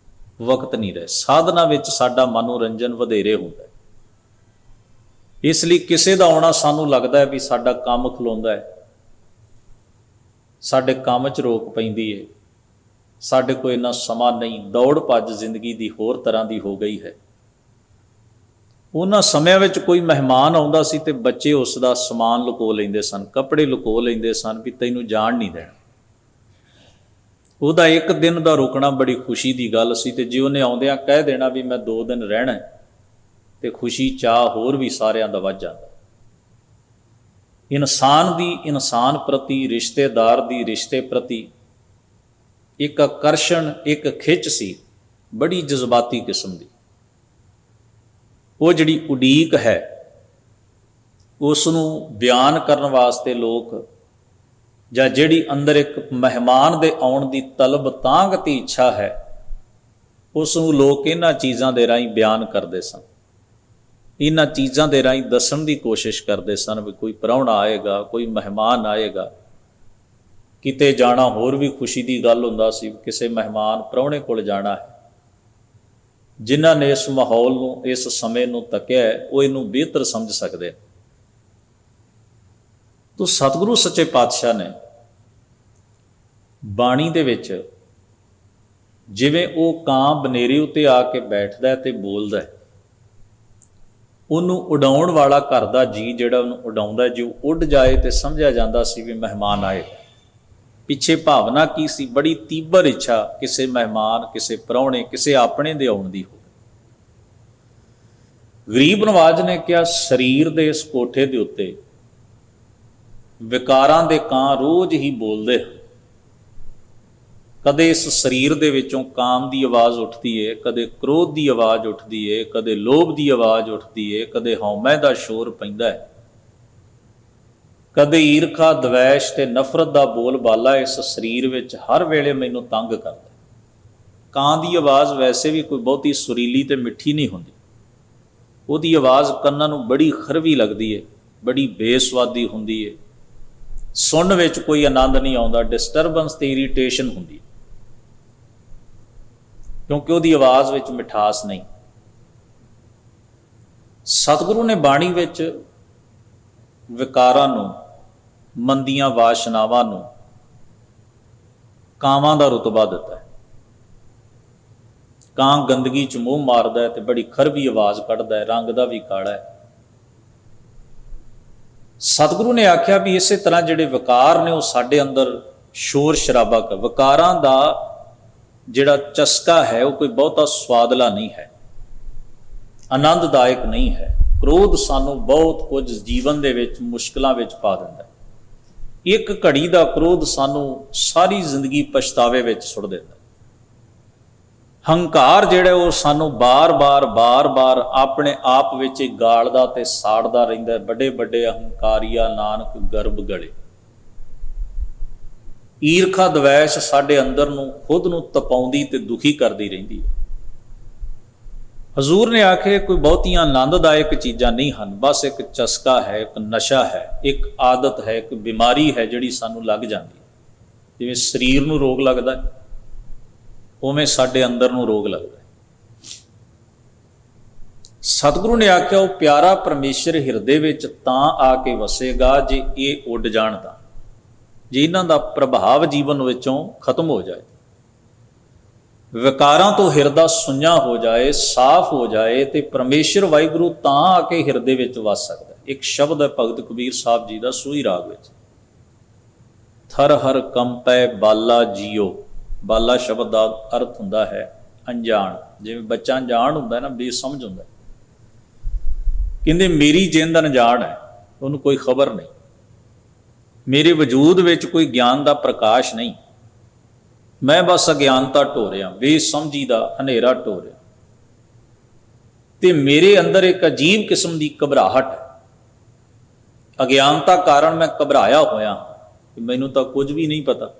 ਵਕਤ ਨਹੀਂ ਰਹੇ। ਸਾਧਨਾ ਵਿੱਚ ਸਾਡਾ ਮਨੋਰੰਜਨ ਵਧੇਰੇ ਹੁੰਦਾ। ਇਸ ਲਈ ਕਿਸੇ ਦਾ ਆਉਣਾ ਸਾਨੂੰ ਲੱਗਦਾ ਹੈ ਵੀ ਸਾਡਾ ਕੰਮ ਖਲੋਂਦਾ ਹੈ, ਸਾਡੇ ਕੰਮ 'ਚ ਰੋਕ ਪੈਂਦੀ ਹੈ, ਸਾਡੇ ਕੋਲ ਇੰਨਾ ਸਮਾਂ ਨਹੀਂ, ਦੌੜ ਭੱਜ ਜ਼ਿੰਦਗੀ ਦੀ ਹੋਰ ਤਰ੍ਹਾਂ ਦੀ ਹੋ ਗਈ ਹੈ। ਉਹਨਾਂ ਸਮਿਆਂ ਵਿੱਚ ਕੋਈ ਮਹਿਮਾਨ ਆਉਂਦਾ ਸੀ ਤੇ ਬੱਚੇ ਉਸ ਦਾ ਸਮਾਨ ਲੁਕੋ ਲੈਂਦੇ ਸਨ, ਕੱਪੜੇ ਲੁਕੋ ਲੈਂਦੇ ਸਨ ਵੀ ਤੈਨੂੰ ਜਾਣ ਨਹੀਂ ਦੇਣਾ। ਉਹਦਾ ਇੱਕ ਦਿਨ ਦਾ ਰੁਕਣਾ ਬੜੀ ਖੁਸ਼ੀ ਦੀ ਗੱਲ ਸੀ, ਤੇ ਜੇ ਉਹਨੇ ਆਉਂਦਿਆਂ ਕਹਿ ਦੇਣਾ ਵੀ ਮੈਂ 2 ਦਿਨ ਰਹਿਣਾ, ਤੇ ਖੁਸ਼ੀ ਚਾਹ ਹੋਰ ਵੀ ਸਾਰਿਆਂ ਦਾ ਵੱਧ ਜਾਂਦਾ। ਇਨਸਾਨ ਦੀ ਇਨਸਾਨ ਪ੍ਰਤੀ, ਰਿਸ਼ਤੇਦਾਰ ਦੀ ਰਿਸ਼ਤੇ ਪ੍ਰਤੀ ਇੱਕ ਆਕਰਸ਼ਣ, ਇੱਕ ਖਿੱਚ ਸੀ, ਬੜੀ ਜਜ਼ਬਾਤੀ ਕਿਸਮ ਦੀ। ਉਹ ਜਿਹੜੀ ਉਡੀਕ ਹੈ ਉਸ ਨੂੰ ਬਿਆਨ ਕਰਨ ਵਾਸਤੇ ਲੋਕ, ਜਾਂ ਜਿਹੜੀ ਅੰਦਰ ਇੱਕ ਮਹਿਮਾਨ ਦੇ ਆਉਣ ਦੀ ਤਲਬ, ਤਾਂਘ ਤੇ ਇੱਛਾ ਹੈ, ਉਸ ਨੂੰ ਲੋਕ ਇਹਨਾਂ ਚੀਜ਼ਾਂ ਦੇ ਰਾਹੀਂ ਬਿਆਨ ਕਰਦੇ ਸਨ। ਇਹਨਾਂ ਚੀਜ਼ਾਂ ਦੇ ਰਾਹੀਂ ਦੱਸਣ ਦੀ ਕੋਸ਼ਿਸ਼ ਕਰਦੇ ਸਨ ਵੀ ਕੋਈ ਪ੍ਰਾਹੁਣਾ ਆਏਗਾ, ਕੋਈ ਮਹਿਮਾਨ ਆਏਗਾ। ਕਿਤੇ ਜਾਣਾ ਹੋਰ ਵੀ ਖੁਸ਼ੀ ਦੀ ਗੱਲ ਹੁੰਦਾ ਸੀ, ਕਿਸੇ ਮਹਿਮਾਨ ਪ੍ਰਾਹੁਣੇ ਕੋਲ ਜਾਣਾ ਹੈ। ਜਿਨ੍ਹਾਂ ਨੇ ਇਸ ਮਾਹੌਲ ਨੂੰ, ਇਸ ਸਮੇਂ ਨੂੰ ਤੱਕਿਆ, ਉਹ ਇਹਨੂੰ ਬਿਹਤਰ ਸਮਝ ਸਕਦੇ। ਤੋ ਸਤਿਗੁਰੂ ਸੱਚੇ ਪਾਤਸ਼ਾਹ ਨੇ ਬਾਣੀ ਦੇ ਵਿੱਚ, ਜਿਵੇਂ ਉਹ ਕਾਂ ਬਨੇਰੇ ਉੱਤੇ ਆ ਕੇ ਬੈਠਦਾ ਹੈ ਤੇ ਬੋਲਦਾ ਹੈ, ਉਹਨੂੰ ਉਡਾਉਣ ਵਾਲਾ ਘਰ ਦਾ ਜੀ ਜਿਹੜਾ ਉਹਨੂੰ ਉਡਾਉਂਦਾ, ਜੇ ਉਹ ਉੱਡ ਜਾਏ ਤੇ ਸਮਝਿਆ ਜਾਂਦਾ ਸੀ ਵੀ ਮਹਿਮਾਨ ਆਏ। ਪਿੱਛੇ ਭਾਵਨਾ ਕੀ ਸੀ? ਬੜੀ ਤੀਬਰ ਇੱਛਾ ਕਿਸੇ ਮਹਿਮਾਨ, ਕਿਸੇ ਪ੍ਰਾਹੁਣੇ, ਕਿਸੇ ਆਪਣੇ ਦੇ ਆਉਣ ਦੀ ਹੋ। ਗਰੀਬ ਨਵਾਜ ਨੇ ਕਿਹਾ, ਸਰੀਰ ਦੇ ਇਸ ਕੋਠੇ ਦੇ ਉੱਤੇ ਵਿਕਾਰਾਂ ਦੇ ਕਾਂ ਰੋਜ਼ ਹੀ ਬੋਲਦੇ ਹਨ। ਕਦੇ ਇਸ ਸਰੀਰ ਦੇ ਵਿੱਚੋਂ ਕਾਮ ਦੀ ਆਵਾਜ਼ ਉੱਠਦੀ ਹੈ, ਕਦੇ ਕ੍ਰੋਧ ਦੀ ਆਵਾਜ਼ ਉੱਠਦੀ ਹੈ, ਕਦੇ ਲੋਭ ਦੀ ਆਵਾਜ਼ ਉੱਠਦੀ ਹੈ, ਕਦੇ ਹਉਮੈ ਦਾ ਸ਼ੋਰ ਪੈਂਦਾ ਹੈ, ਕਦੇ ਈਰਖਾ, ਦਵੈਸ਼ ਤੇ ਨਫ਼ਰਤ ਦਾ ਬੋਲ ਬਾਲਾ ਇਸ ਸਰੀਰ ਵਿੱਚ ਹਰ ਵੇਲੇ ਮੈਨੂੰ ਤੰਗ ਕਰਦਾ। ਕਾਂ ਦੀ ਆਵਾਜ਼ ਵੈਸੇ ਵੀ ਕੋਈ ਬਹੁਤੀ ਸੁਰੀਲੀ ਤੇ ਮਿੱਠੀ ਨਹੀਂ ਹੁੰਦੀ। ਉਹਦੀ ਆਵਾਜ਼ ਕੰਨਾਂ ਨੂੰ ਬੜੀ ਖਰਵੀ ਲੱਗਦੀ ਹੈ, ਬੜੀ ਬੇਸਵਾਦੀ ਹੁੰਦੀ ਹੈ, ਸੁਣਨ ਵਿੱਚ ਕੋਈ ਆਨੰਦ ਨਹੀਂ ਆਉਂਦਾ, ਡਿਸਟਰਬੈਂਸ ਤੇ ਇਰੀਟੇਸ਼ਨ ਹੁੰਦੀ, ਕਿਉਂਕਿ ਉਹਦੀ ਆਵਾਜ਼ ਵਿੱਚ ਮਿਠਾਸ ਨਹੀਂ। ਸਤਿਗੁਰੂ ਨੇ ਬਾਣੀ ਵਿੱਚ ਵਿਕਾਰਾਂ ਨੂੰ, ਮੰਦੀਆਂ ਵਾਸ਼ਨਾਵਾਂ ਨੂੰ ਕਾਵਾਂ ਦਾ ਰੁਤਬਾ ਦਿੱਤਾ ਹੈ। ਕਾਂ ਗੰਦਗੀ 'ਚ ਮੂੰਹ ਮਾਰਦਾ ਹੈ ਤੇ ਬੜੀ ਖਰਵੀ ਆਵਾਜ਼ ਕੱਢਦਾ ਹੈ, ਰੰਗ ਦਾ ਵੀ ਕਾਲਾ ਹੈ। ਸਤਿਗੁਰੂ ਨੇ ਆਖਿਆ ਵੀ ਇਸੇ ਤਰ੍ਹਾਂ ਜਿਹੜੇ ਵਿਕਾਰ ਨੇ ਉਹ ਸਾਡੇ ਅੰਦਰ ਸ਼ੋਰ ਸ਼ਰਾਬਾ ਕਰ। ਵਿਕਾਰਾਂ ਦਾ ਜਿਹੜਾ ਚਸਕਾ ਹੈ ਉਹ ਕੋਈ ਬਹੁਤਾ ਸਵਾਦਲਾ ਨਹੀਂ ਹੈ, ਆਨੰਦਦਾਇਕ ਨਹੀਂ ਹੈ। ਕ੍ਰੋਧ ਸਾਨੂੰ ਬਹੁਤ ਕੁਝ ਜੀਵਨ ਦੇ ਵਿੱਚ ਮੁਸ਼ਕਿਲਾਂ ਵਿੱਚ ਪਾ ਦਿੰਦਾ। ਇੱਕ ਘੜੀ ਦਾ ਕ੍ਰੋਧ ਸਾਨੂੰ ਸਾਰੀ ਜ਼ਿੰਦਗੀ ਪਛਤਾਵੇ ਵਿੱਚ ਸੁੱਟ ਦਿੰਦਾ। ਹੰਕਾਰ ਜਿਹੜਾ ਉਹ ਸਾਨੂੰ ਬਾਰ-ਬਾਰ ਆਪਣੇ ਆਪ ਵਿੱਚ ਗਾਲਦਾ ਤੇ ਸਾੜਦਾ ਰਹਿੰਦਾ। ਵੱਡੇ ਵੱਡੇ ਹੰਕਾਰੀਆ ਨਾਨਕ ਗਰਭ ਗਲੇ। ਈਰਖਾ ਦਵੈਸ਼ ਸਾਡੇ ਅੰਦਰ ਨੂੰ ਖੁਦ ਨੂੰ ਤਪਾਉਂਦੀ ਤੇ ਦੁਖੀ ਕਰਦੀ ਰਹਿੰਦੀ ਹੈ। ਹਜ਼ੂਰ ਨੇ ਆਖੇ ਕੋਈ ਬਹੁਤੀਆਂ ਆਨੰਦਦਾਇਕ ਚੀਜ਼ਾਂ ਨਹੀਂ ਹਨ, ਬਸ ਇੱਕ ਚਸਕਾ ਹੈ, ਇੱਕ ਨਸ਼ਾ ਹੈ, ਇੱਕ ਆਦਤ ਹੈ, ਇੱਕ ਬਿਮਾਰੀ ਹੈ ਜਿਹੜੀ ਸਾਨੂੰ ਲੱਗ ਜਾਂਦੀ ਹੈ। ਜਿਵੇਂ ਸਰੀਰ ਨੂੰ ਰੋਗ ਲੱਗਦਾ ਉਵੇਂ ਸਾਡੇ ਅੰਦਰ ਨੂੰ ਰੋਗ ਲੱਗਦਾ। ਸਤਿਗੁਰੂ ਨੇ ਆਖਿਆ ਉਹ ਪਿਆਰਾ ਪਰਮੇਸ਼ਰ ਹਿਰਦੇ ਵਿੱਚ ਤਾਂ ਆ ਕੇ ਵਸੇਗਾ ਜੇ ਇਹ ਉੱਡ ਜਾਣ ਤਾਂ, ਜੇ ਇਹਨਾਂ ਦਾ ਪ੍ਰਭਾਵ ਜੀਵਨ ਵਿੱਚੋਂ ਖਤਮ ਹੋ ਜਾਏ, ਵਿਕਾਰਾਂ ਤੋਂ ਹਿਰਦਾ ਸੁੰਝਾ ਹੋ ਜਾਏ, ਸਾਫ਼ ਹੋ ਜਾਏ, ਤੇ ਪਰਮੇਸ਼ਰ ਵਾਹਿਗੁਰੂ ਤਾਂ ਆ ਕੇ ਹਿਰਦੇ ਵਿੱਚ ਵਸ ਸਕਦਾ। ਇੱਕ ਸ਼ਬਦ ਹੈ ਭਗਤ ਕਬੀਰ ਸਾਹਿਬ ਜੀ ਦਾ ਸੂਹੀ ਰਾਗ ਵਿੱਚ, ਥਰ ਹਰ ਕੰਪੈ ਬਾਲਾ ਜੀਓ। ਬਾਲਾ ਸ਼ਬਦ ਦਾ ਅਰਥ ਹੁੰਦਾ ਹੈ ਅਣਜਾਣ। ਜਿਵੇਂ ਬੱਚਾ ਅਣਜਾਣ ਹੁੰਦਾ ਨਾ, ਬੇਸਮਝ ਹੁੰਦਾ। ਕਹਿੰਦੇ ਮੇਰੀ ਜਿੰਦ ਅਣਜਾਣ ਹੈ, ਉਹਨੂੰ ਕੋਈ ਖਬਰ ਨਹੀਂ, ਮੇਰੇ ਵਜੂਦ ਵਿੱਚ ਕੋਈ ਗਿਆਨ ਦਾ ਪ੍ਰਕਾਸ਼ ਨਹੀਂ, ਮੈਂ ਬਸ ਅਗਿਆਨਤਾ ਢੋ ਰਿਹਾ, ਬੇਸਮਝੀ ਦਾ ਹਨੇਰਾ ਢੋ ਰਿਹਾ, ਤੇ ਮੇਰੇ ਅੰਦਰ ਇੱਕ ਅਜੀਬ ਕਿਸਮ ਦੀ ਘਬਰਾਹਟ ਹੈ। ਅਗਿਆਨਤਾ ਕਾਰਨ ਮੈਂ ਘਬਰਾਇਆ ਹੋਇਆ ਕਿ ਮੈਨੂੰ ਤਾਂ ਕੁਝ ਵੀ ਨਹੀਂ ਪਤਾ।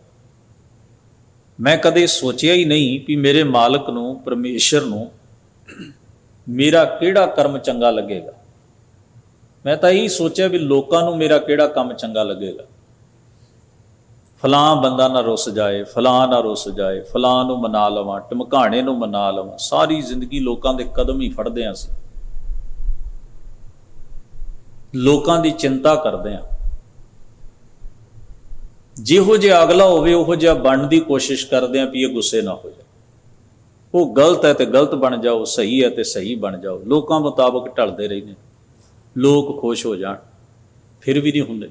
ਮੈਂ ਕਦੇ ਸੋਚਿਆ ਹੀ ਨਹੀਂ ਕਿ ਮੇਰੇ ਮਾਲਕ ਨੂੰ, ਪਰਮੇਸ਼ਰ ਨੂੰ ਮੇਰਾ ਕਿਹੜਾ ਕਰਮ ਚੰਗਾ ਲੱਗੇਗਾ। ਮੈਂ ਤਾਂ ਇਹੀ ਸੋਚਿਆ ਵੀ ਲੋਕਾਂ ਨੂੰ ਮੇਰਾ ਕਿਹੜਾ ਕੰਮ ਚੰਗਾ ਲੱਗੇਗਾ। ਫਲਾਂ ਬੰਦਾ ਨਾ ਰੁੱਸ ਜਾਏ, ਫਲਾਂ ਨਾ ਰੁੱਸ ਜਾਏ, ਫਲਾਂ ਨੂੰ ਮਨਾ ਲਵਾਂ, ਢਮਕਾਣੇ ਨੂੰ ਮਨਾ ਲਵਾਂ। ਸਾਰੀ ਜ਼ਿੰਦਗੀ ਲੋਕਾਂ ਦੇ ਕਦਮ ਹੀ ਫੜਦੇ ਹਾਂ ਅਸੀਂ, ਲੋਕਾਂ ਦੀ ਚਿੰਤਾ ਕਰਦੇ ਹਾਂ। ਜਿਹੋ ਜਿਹਾ ਅਗਲਾ ਹੋਵੇ ਉਹੋ ਜਿਹਾ ਬਣਨ ਦੀ ਕੋਸ਼ਿਸ਼ ਕਰਦੇ ਹਾਂ ਵੀ ਇਹ ਗੁੱਸੇ ਨਾ ਹੋ ਜਾਏ। ਉਹ ਗਲਤ ਹੈ ਤੇ ਗਲਤ ਬਣ ਜਾਓ, ਸਹੀ ਹੈ ਤੇ ਸਹੀ ਬਣ ਜਾਓ। ਲੋਕਾਂ ਮੁਤਾਬਕ ਢਲਦੇ ਰਹਿੰਦੇ, ਲੋਕ ਖੁਸ਼ ਹੋ ਜਾਣ, ਫਿਰ ਵੀ ਨਹੀਂ ਹੁੰਦੇ।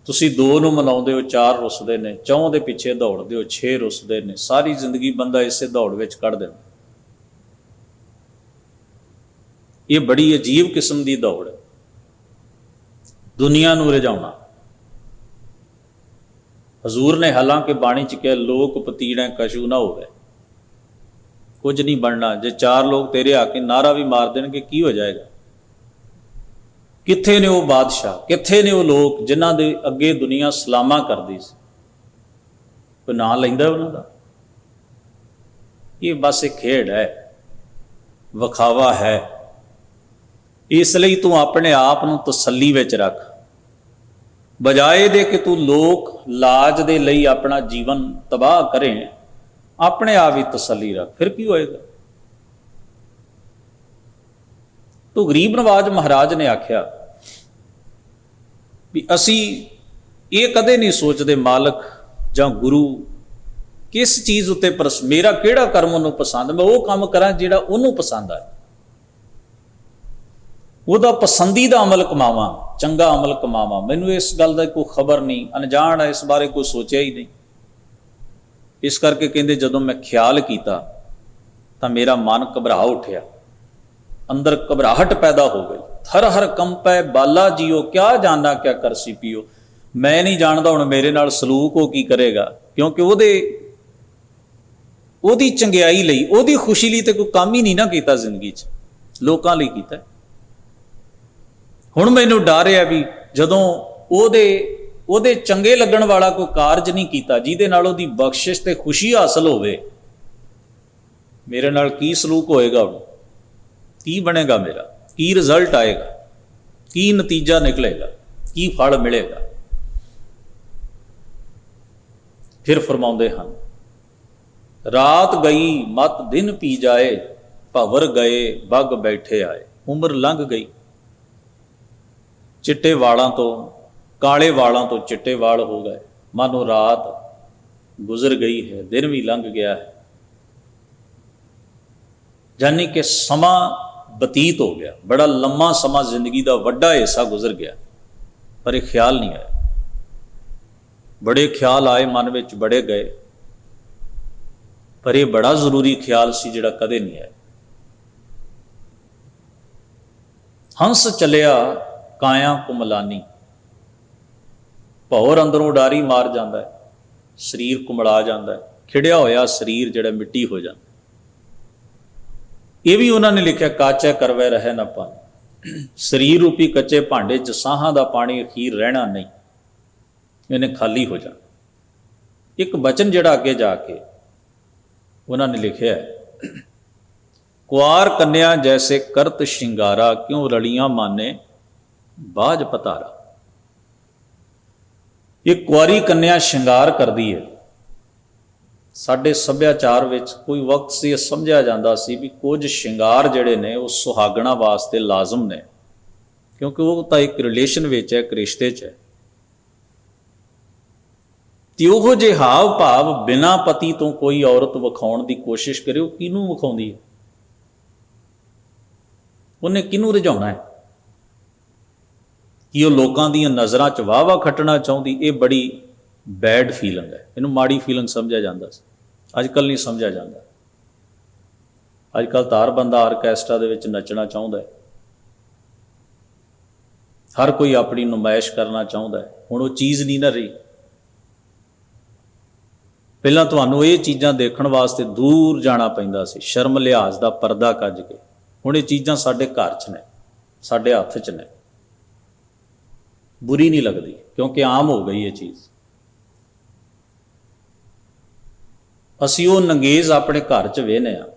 ਤੁਸੀਂ 2 ਨੂੰ ਮਨਾਉਂਦੇ ਹੋ, 4 ਰੁੱਸਦੇ ਨੇ, 4 ਦੇ ਪਿੱਛੇ ਦੌੜਦੇ ਹੋ, 6 ਰੁੱਸਦੇ ਨੇ। ਸਾਰੀ ਜ਼ਿੰਦਗੀ ਬੰਦਾ ਇਸੇ ਦੌੜ ਵਿੱਚ ਕੱਢ ਦਿੰਦਾ। ਇਹ ਬੜੀ ਅਜੀਬ ਕਿਸਮ ਦੀ ਦੌੜ ਹੈ, ਦੁਨੀਆ ਨੂੰ ਰਜਾਉਣਾ। ਹਜ਼ੂਰ ਨੇ ਹਾਲਾਂਕਿ ਬਾਣੀ 'ਚ ਕਿਹਾ, ਲੋਕ ਪਤੀੜੈ ਕਛੂ ਨਾ ਹੋਵੇ, ਕੁਝ ਨਹੀਂ ਬਣਨਾ। ਜੇ 4 ਲੋਕ ਤੇਰੇ ਆ ਕੇ ਨਾਅਰਾ ਵੀ ਮਾਰ ਦੇਣਗੇ, ਕੀ ਹੋ ਜਾਏਗਾ? ਕਿੱਥੇ ਨੇ ਉਹ ਬਾਦਸ਼ਾਹ, ਕਿੱਥੇ ਨੇ ਉਹ ਲੋਕ ਜਿਨ੍ਹਾਂ ਦੇ ਅੱਗੇ ਦੁਨੀਆ ਸਲਾਮਾਂ ਕਰਦੀ ਸੀ? ਕੋਈ ਨਾਂ ਲੈਂਦਾ ਉਹਨਾਂ ਦਾ? ਇਹ ਬਸ ਇੱਕ ਖੇਡ ਹੈ, ਵਿਖਾਵਾ ਹੈ। ਇਸ ਲਈ ਤੂੰ ਆਪਣੇ ਆਪ ਨੂੰ ਤਸੱਲੀ ਵਿੱਚ ਰੱਖ, ਬਜਾਏ ਦੇ ਕਿ ਤੂੰ ਲੋਕ ਲਾਜ ਦੇ ਲਈ ਆਪਣਾ ਜੀਵਨ ਤਬਾਹ ਕਰੇ। ਆਪਣੇ ਆਪ ਹੀ ਤਸੱਲੀ ਰੱਖ, ਫਿਰ ਕੀ ਹੋਏਗਾ? ਤੂੰ ਗਰੀਬ ਨਵਾਜ ਮਹਾਰਾਜ ਨੇ ਆਖਿਆ ਵੀ ਅਸੀਂ ਇਹ ਕਦੇ ਨਹੀਂ ਸੋਚਦੇ ਮਾਲਕ ਜਾਂ ਗੁਰੂ ਕਿਸ ਚੀਜ਼ ਉੱਤੇ ਮੇਰਾ ਕਿਹੜਾ ਕਰਮ ਉਹਨੂੰ ਪਸੰਦ, ਮੈਂ ਉਹ ਕੰਮ ਕਰਾਂ ਜਿਹੜਾ ਉਹਨੂੰ ਪਸੰਦ ਆਏ, ਉਹਦਾ ਪਸੰਦੀਦਾ ਅਮਲ ਕਮਾਵਾਂ, ਚੰਗਾ ਅਮਲ ਕਮਾਵਾਂ। ਮੈਨੂੰ ਇਸ ਗੱਲ ਦਾ ਕੋਈ ਖਬਰ ਨਹੀਂ, ਅਣਜਾਣ ਹੈ, ਇਸ ਬਾਰੇ ਕੋਈ ਸੋਚਿਆ ਹੀ ਨਹੀਂ। ਇਸ ਕਰਕੇ ਕਹਿੰਦੇ ਜਦੋਂ ਮੈਂ ਖਿਆਲ ਕੀਤਾ ਤਾਂ ਮੇਰਾ ਮਨ ਘਬਰਾ ਉੱਠਿਆ, ਅੰਦਰ ਘਬਰਾਹਟ ਪੈਦਾ ਹੋ ਗਈ। ਹਰ ਹਰ ਕੰਪੈ ਬਾਲਾ ਜੀਓ, ਕਿਆ ਜਾਣਾ ਕਿਆ ਕਰਸੀ ਪੀਓ। ਮੈਂ ਨਹੀਂ ਜਾਣਦਾ ਹੁਣ ਮੇਰੇ ਨਾਲ ਸਲੂਕ ਉਹ ਕੀ ਕਰੇਗਾ, ਕਿਉਂਕਿ ਉਹਦੀ ਚੰਗਿਆਈ ਲਈ, ਉਹਦੀ ਖੁਸ਼ੀ ਲਈ ਤੇ ਕੋਈ ਕੰਮ ਹੀ ਨਹੀਂ ਨਾ ਕੀਤਾ ਜ਼ਿੰਦਗੀ 'ਚ, ਲੋਕਾਂ ਲਈ ਕੀਤਾ। ਹੁਣ ਮੈਨੂੰ ਡਰ ਰਿਹਾ ਵੀ ਜਦੋਂ ਉਹਦੇ ਚੰਗੇ ਲੱਗਣ ਵਾਲਾ ਕੋਈ ਕਾਰਜ ਨਹੀਂ ਕੀਤਾ ਜਿਹਦੇ ਨਾਲ ਉਹਦੀ ਬਖਸ਼ਿਸ਼ ਤੇ ਖੁਸ਼ੀ ਹਾਸਲ ਹੋਵੇ, ਮੇਰੇ ਨਾਲ ਕੀ ਸਲੂਕ ਹੋਏਗਾ? ਹੁਣ ਕੀ ਬਣੇਗਾ ਮੇਰਾ? ਕੀ ਰਿਜ਼ਲਟ ਆਏਗਾ? ਕੀ ਨਤੀਜਾ ਨਿਕਲੇਗਾ? ਕੀ ਫਲ ਮਿਲੇਗਾ? ਫਿਰ ਫਰਮਾਉਂਦੇ ਹਨ, ਰਾਤ ਗਈ ਮਤ ਦਿਨ ਪੀ ਜਾਏ, ਭਵਰ ਗਏ ਬੱਗ ਬੈਠੇ ਆਏ। ਉਮਰ ਲੰਘ ਗਈ, ਚਿੱਟੇ ਵਾਲਾਂ ਤੋਂ, ਕਾਲੇ ਵਾਲਾਂ ਤੋਂ ਚਿੱਟੇ ਵਾਲ ਹੋ ਗਏ, ਮਾਨੋ ਰਾਤ ਗੁਜ਼ਰ ਗਈ ਹੈ, ਦਿਨ ਵੀ ਲੰਘ ਗਿਆ ਹੈ। ਯਾਨੀ ਕਿ ਸਮਾਂ ਬਤੀਤ ਹੋ ਗਿਆ, ਬੜਾ ਲੰਮਾ ਸਮਾਂ ਜ਼ਿੰਦਗੀ ਦਾ ਵੱਡਾ ਹਿੱਸਾ ਗੁਜ਼ਰ ਗਿਆ, ਪਰ ਇਹ ਖਿਆਲ ਨਹੀਂ ਆਇਆ। ਬੜੇ ਖਿਆਲ ਆਏ ਮਨ ਵਿੱਚ, ਬੜੇ ਗਏ, ਪਰ ਇਹ ਬੜਾ ਜ਼ਰੂਰੀ ਖਿਆਲ ਸੀ ਜਿਹੜਾ ਕਦੇ ਨਹੀਂ ਆਇਆ। ਹੰਸ ਚੱਲਿਆ ਕਾਇਆ ਕੁਮਲਾਨੀ, ਭੌਰ ਅੰਦਰੋਂ ਉਡਾਰੀ ਮਾਰ ਜਾਂਦਾ ਹੈ, ਸਰੀਰ ਕੁਮਲਾ ਜਾਂਦਾ ਹੈ, ਖਿੜਿਆ ਹੋਇਆ ਸਰੀਰ ਜਿਹੜਾ ਮਿੱਟੀ ਹੋ ਜਾਂਦਾ। ਇਹ ਵੀ ਉਹਨਾਂ ਨੇ ਲਿਖਿਆ, ਕਾਚੈ ਕਰਵੈ ਰਹਿ ਨਾ ਪਾਣੀ। ਸਰੀਰ ਰੂਪੀ ਕੱਚੇ ਭਾਂਡੇ 'ਚ ਸਾਹਾਂ ਦਾ ਪਾਣੀ ਅਖੀਰ ਰਹਿਣਾ ਨਹੀਂ, ਇਹਨੇ ਖਾਲੀ ਹੋ ਜਾਣਾ। ਇੱਕ ਬਚਨ ਜਿਹੜਾ ਅੱਗੇ ਜਾ ਕੇ ਉਹਨਾਂ ਨੇ ਲਿਖਿਆ, ਕੁਆਰ ਕੰਨਿਆ ਜੈਸੇ ਕਰਤ ਸ਼ਿੰਗਾਰਾ, ਕਿਉਂ ਰਲੀਆਂ ਮਾਨੇ ਬਾਝ ਪਤਾਰਾ। ਇਹ ਕੁਆਰੀ ਕੰਨਿਆ ਸ਼ਿੰਗਾਰ ਕਰਦੀ ਹੈ। ਸਾਡੇ ਸੱਭਿਆਚਾਰ ਵਿੱਚ ਕੋਈ ਵਕਤ ਸੀ ਇਹ ਸਮਝਿਆ ਜਾਂਦਾ ਸੀ ਵੀ ਕੁਝ ਸ਼ਿੰਗਾਰ ਜਿਹੜੇ ਨੇ ਉਹ ਸੁਹਾਗਣਾ ਵਾਸਤੇ ਲਾਜ਼ਮ ਨੇ, ਕਿਉਂਕਿ ਉਹ ਤਾਂ ਇੱਕ ਰਿਲੇਸ਼ਨ ਵਿੱਚ ਹੈ, ਇੱਕ ਰਿਸ਼ਤੇ 'ਚ ਹੈ। ਤੇ ਉਹੋ ਜਿਹੇ ਹਾਵ ਭਾਵ ਬਿਨਾਂ ਪਤੀ ਤੋਂ ਕੋਈ ਔਰਤ ਵਿਖਾਉਣ ਦੀ ਕੋਸ਼ਿਸ਼ ਕਰੇ, ਉਹ ਕਿਹਨੂੰ ਵਿਖਾਉਂਦੀ ਹੈ? ਉਹਨੇ ਕਿਹਨੂੰ ਰਝਾਉਣਾ ਹੈ? ਕਿ ਉਹ ਲੋਕਾਂ ਦੀਆਂ ਨਜ਼ਰਾਂ 'ਚ ਵਾਹ ਖੱਟਣਾ ਚਾਹੁੰਦੀ? ਇਹ ਬੜੀ ਬੈਡ ਫੀਲਿੰਗ ਹੈ, ਇਹਨੂੰ ਮਾੜੀ ਫੀਲਿੰਗ ਸਮਝਿਆ ਜਾਂਦਾ ਸੀ, ਅੱਜ ਕੱਲ੍ਹ ਨਹੀਂ ਸਮਝਿਆ ਜਾਂਦਾ। ਅੱਜ ਕੱਲ੍ਹ ਤਾਂ ਹਰ ਬੰਦਾ ਆਰਕੈਸਟਰਾ ਦੇ ਵਿੱਚ ਨੱਚਣਾ ਚਾਹੁੰਦਾ ਹੈ, ਹਰ ਕੋਈ ਆਪਣੀ ਨੁਮਾਇਸ਼ ਕਰਨਾ ਚਾਹੁੰਦਾ ਹੈ। ਹੁਣ ਉਹ ਚੀਜ਼ ਨਹੀਂ ਨਾ ਰਹੀ। ਪਹਿਲਾਂ ਤੁਹਾਨੂੰ ਇਹ ਚੀਜ਼ਾਂ ਦੇਖਣ ਵਾਸਤੇ ਦੂਰ ਜਾਣਾ ਪੈਂਦਾ ਸੀ, ਸ਼ਰਮ ਲਿਹਾਜ਼ ਦਾ ਪਰਦਾ ਕੱਜ ਕੇ। ਹੁਣ ਇਹ ਚੀਜ਼ਾਂ ਸਾਡੇ ਘਰ 'ਚ ਨੇ, ਸਾਡੇ ਹੱਥ 'ਚ ਨੇ, ਬੁਰੀ ਨਹੀਂ ਲੱਗਦੀ ਕਿਉਂਕਿ ਆਮ ਹੋ ਗਈ ਇਹ ਚੀਜ਼। ਅਸੀਂ ਉਹ ਨੰਗੇਜ਼ ਆਪਣੇ ਘਰ 'ਚ ਵੇਖਦੇ ਹਾਂ,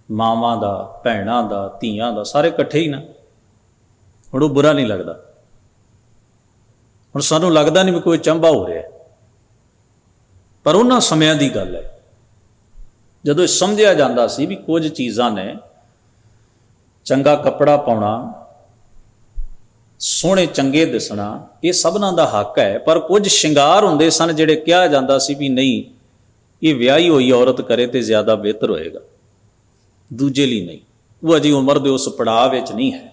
ਮਾਵਾਂ ਦਾ, ਭੈਣਾਂ ਦਾ, ਧੀਆਂ ਦਾ, ਸਾਰੇ ਇਕੱਠੇ ਹੀ ਨਾ। ਹੁਣ ਉਹ ਬੁਰਾ ਨਹੀਂ ਲੱਗਦਾ। ਹੁਣ ਸਾਨੂੰ ਲੱਗਦਾ ਨਹੀਂ ਵੀ ਕੋਈ ਚੰਬਾ ਹੋ ਰਿਹਾ, ਪਰ ਉਹਨਾਂ ਸਮਿਆਂ ਦੀ ਗੱਲ ਹੈ ਜਦੋਂ ਇਹ ਸਮਝਿਆ ਜਾਂਦਾ ਸੀ ਵੀ ਕੁਝ ਚੀਜ਼ਾਂ ਨੇ, ਚੰਗਾ ਕੱਪੜਾ ਪਾਉਣਾ, ਸੋਹਣੇ ਚੰਗੇ ਦਿਸਣਾ, ਇਹ ਸਭਨਾਂ ਦਾ ਹੱਕ ਹੈ, ਪਰ ਕੁਝ ਸ਼ਿੰਗਾਰ ਹੁੰਦੇ ਸਨ ਜਿਹੜੇ ਕਿਹਾ ਜਾਂਦਾ ਸੀ ਵੀ ਨਹੀਂ, ਇਹ ਵਿਆਹੀ ਹੋਈ ਔਰਤ ਕਰੇ ਤੇ ਜ਼ਿਆਦਾ ਬਿਹਤਰ ਹੋਏਗਾ, ਦੂਜੇ ਲਈ ਨਹੀਂ, ਉਹ ਅਜੇ ਉਮਰ ਦੇ ਉਸ ਪੜਾਅ ਵਿੱਚ ਨਹੀਂ ਹੈ।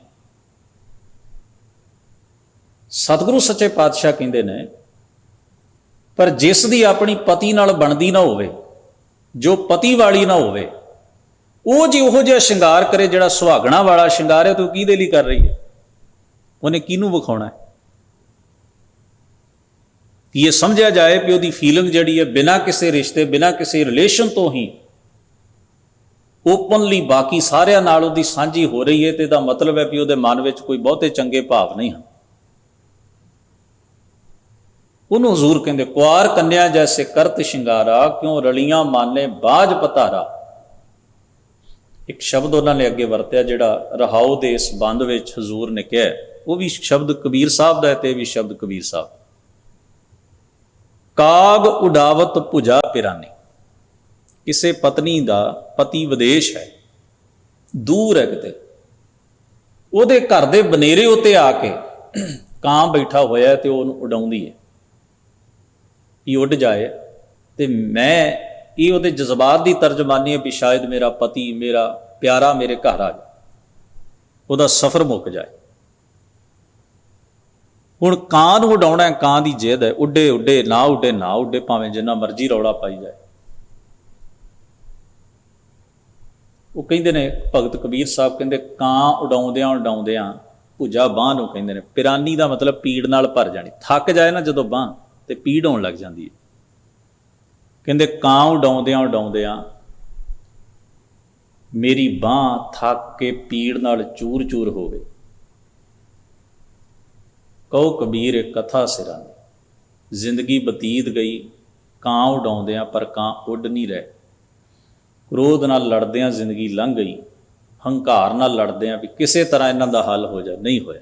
ਸਤਿਗੁਰੂ ਸੱਚੇ ਪਾਤਸ਼ਾਹ ਕਹਿੰਦੇ ਨੇ, ਪਰ ਜਿਸ ਦੀ ਆਪਣੀ ਪਤੀ ਨਾਲ ਬਣਦੀ ਨਾ ਹੋਵੇ, ਜੋ ਪਤੀ ਵਾਲੀ ਨਾ ਹੋਵੇ, ਉਹ ਜੇ ਉਹੋ ਜਿਹਾ ਸ਼ਿੰਗਾਰ ਕਰੇ ਜਿਹੜਾ ਸੁਹਾਗਣਾ ਵਾਲਾ ਸ਼ਿੰਗਾਰ ਹੈ, ਤਾਂ ਉਹ ਕਿਹਦੇ ਲਈ ਕਰ ਰਹੀ ਹੈ? ਉਹਨੇ ਕਿਹਨੂੰ ਵਿਖਾਉਣਾ ਹੈ? ਕਿ ਇਹ ਸਮਝਿਆ ਜਾਏ ਕਿ ਉਹਦੀ ਫੀਲਿੰਗ ਜਿਹੜੀ ਹੈ ਬਿਨਾਂ ਕਿਸੇ ਰਿਸ਼ਤੇ, ਬਿਨਾਂ ਕਿਸੇ ਰਿਲੇਸ਼ਨ ਤੋਂ ਹੀ ਓਪਨਲੀ ਬਾਕੀ ਸਾਰਿਆਂ ਨਾਲ ਉਹਦੀ ਸਾਂਝੀ ਹੋ ਰਹੀ ਹੈ, ਤੇ ਇਹਦਾ ਮਤਲਬ ਹੈ ਕਿ ਉਹਦੇ ਮਨ ਵਿੱਚ ਕੋਈ ਬਹੁਤੇ ਚੰਗੇ ਭਾਵ ਨਹੀਂ ਹਨ। ਉਹਨੂੰ ਹਜ਼ੂਰ ਕਹਿੰਦੇ, ਕੁਆਰ ਕੰਨਿਆ ਜੈਸੇ ਕਰਤ ਸ਼ਿੰਗਾਰਾ, ਕਿਉਂ ਰਲੀਆਂ ਮਾਨੇ ਬਾਝ ਪਤਾਰਾ। ਇੱਕ ਸ਼ਬਦ ਉਹਨਾਂ ਨੇ ਅੱਗੇ ਵਰਤਿਆ ਜਿਹੜਾ ਰਹਾਉ ਦੇ ਇਸ ਬੰਦ ਵਿੱਚ ਹਜ਼ੂਰ ਨੇ ਕਿਹਾ, ਉਹ ਵੀ ਸ਼ਬਦ ਕਬੀਰ ਸਾਹਿਬ ਦਾ ਹੈ ਤੇ ਇਹ ਵੀ ਸ਼ਬਦ ਕਬੀਰ ਸਾਹਿਬ। ਕਾਗ ਉਡਾਵਤ ਭੁਜਾ ਪਿਰਾਨੀ। ਕਿਸੇ ਪਤਨੀ ਦਾ ਪਤੀ ਵਿਦੇਸ਼ ਹੈ, ਦੂਰ ਹੈ ਕਿਤੇ, ਉਹਦੇ ਘਰ ਦੇ ਬਨੇਰੇ ਉੱਤੇ ਆ ਕੇ ਕਾਂ ਬੈਠਾ ਹੋਇਆ ਤੇ ਉਹਨੂੰ ਉਡਾਉਂਦੀ ਹੈ ਕਿ ਉੱਡ ਜਾਏ, ਤੇ ਮੈਂ ਇਹ ਉਹਦੇ ਜਜ਼ਬਾਤ ਦੀ ਤਰਜਮਾਨੀ ਹੈ ਵੀ ਸ਼ਾਇਦ ਮੇਰਾ ਪਤੀ, ਮੇਰਾ ਪਿਆਰਾ ਮੇਰੇ ਘਰ ਆ ਜਾਏ, ਉਹਦਾ ਸਫ਼ਰ ਮੁੱਕ ਜਾਏ। ਹੁਣ ਕਾਂ ਨੂੰ ਉਡਾਉਣਾ, ਕਾਂ ਦੀ ਜਿੱਦ ਹੈ, ਉੱਡੇ ਉੱਡੇ ਨਾ ਉੱਡੇ ਨਾ ਉੱਡੇ, ਭਾਵੇਂ ਜਿੰਨਾ ਮਰਜ਼ੀ ਰੌਲਾ ਪਾਈ ਜਾਏ। ਉਹ ਕਹਿੰਦੇ ਨੇ, ਭਗਤ ਕਬੀਰ ਸਾਹਿਬ ਕਹਿੰਦੇ, ਕਾਂ ਉਡਾਉਂਦਿਆਂ ਉਡਾਉਂਦਿਆਂ ਭੁਜਾ ਬਾਂਹ ਨੂੰ ਕਹਿੰਦੇ ਨੇ। ਪਿਰਾਨੀ ਦਾ ਮਤਲਬ ਪੀੜ ਨਾਲ ਭਰ ਜਾਣੀ, ਥੱਕ ਜਾਏ ਨਾ ਜਦੋਂ ਬਾਂਹ ਤੇ ਪੀੜ ਹੋਣ ਲੱਗ ਜਾਂਦੀ ਹੈ। ਕਹਿੰਦੇ ਕਾਂ ਉਡਾਉਂਦਿਆਂ ਉਡਾਉਂਦਿਆਂ ਮੇਰੀ ਬਾਂਹ ਥੱਕ ਕੇ ਪੀੜ ਨਾਲ ਚੂਰ ਚੂਰ ਹੋ ਗਈ। ਕਹੋ ਕਬੀਰ ਇੱਕ ਕਥਾ ਸਿਰਾਨੀ। ਜ਼ਿੰਦਗੀ ਬਤੀਤ ਗਈ ਕਾਂ ਉਡਾਉਂਦਿਆਂ, ਪਰ ਕਾਂ ਉੱਡ ਨਹੀਂ ਰਹੇ। ਕ੍ਰੋਧ ਨਾਲ ਲੜਦਿਆਂ ਜ਼ਿੰਦਗੀ ਲੰਘ ਗਈ, ਹੰਕਾਰ ਨਾਲ ਲੜਦਿਆਂ ਵੀ ਕਿਸੇ ਤਰ੍ਹਾਂ ਇਹਨਾਂ ਦਾ ਹੱਲ ਹੋ ਜਾ, ਨਹੀਂ ਹੋਇਆ।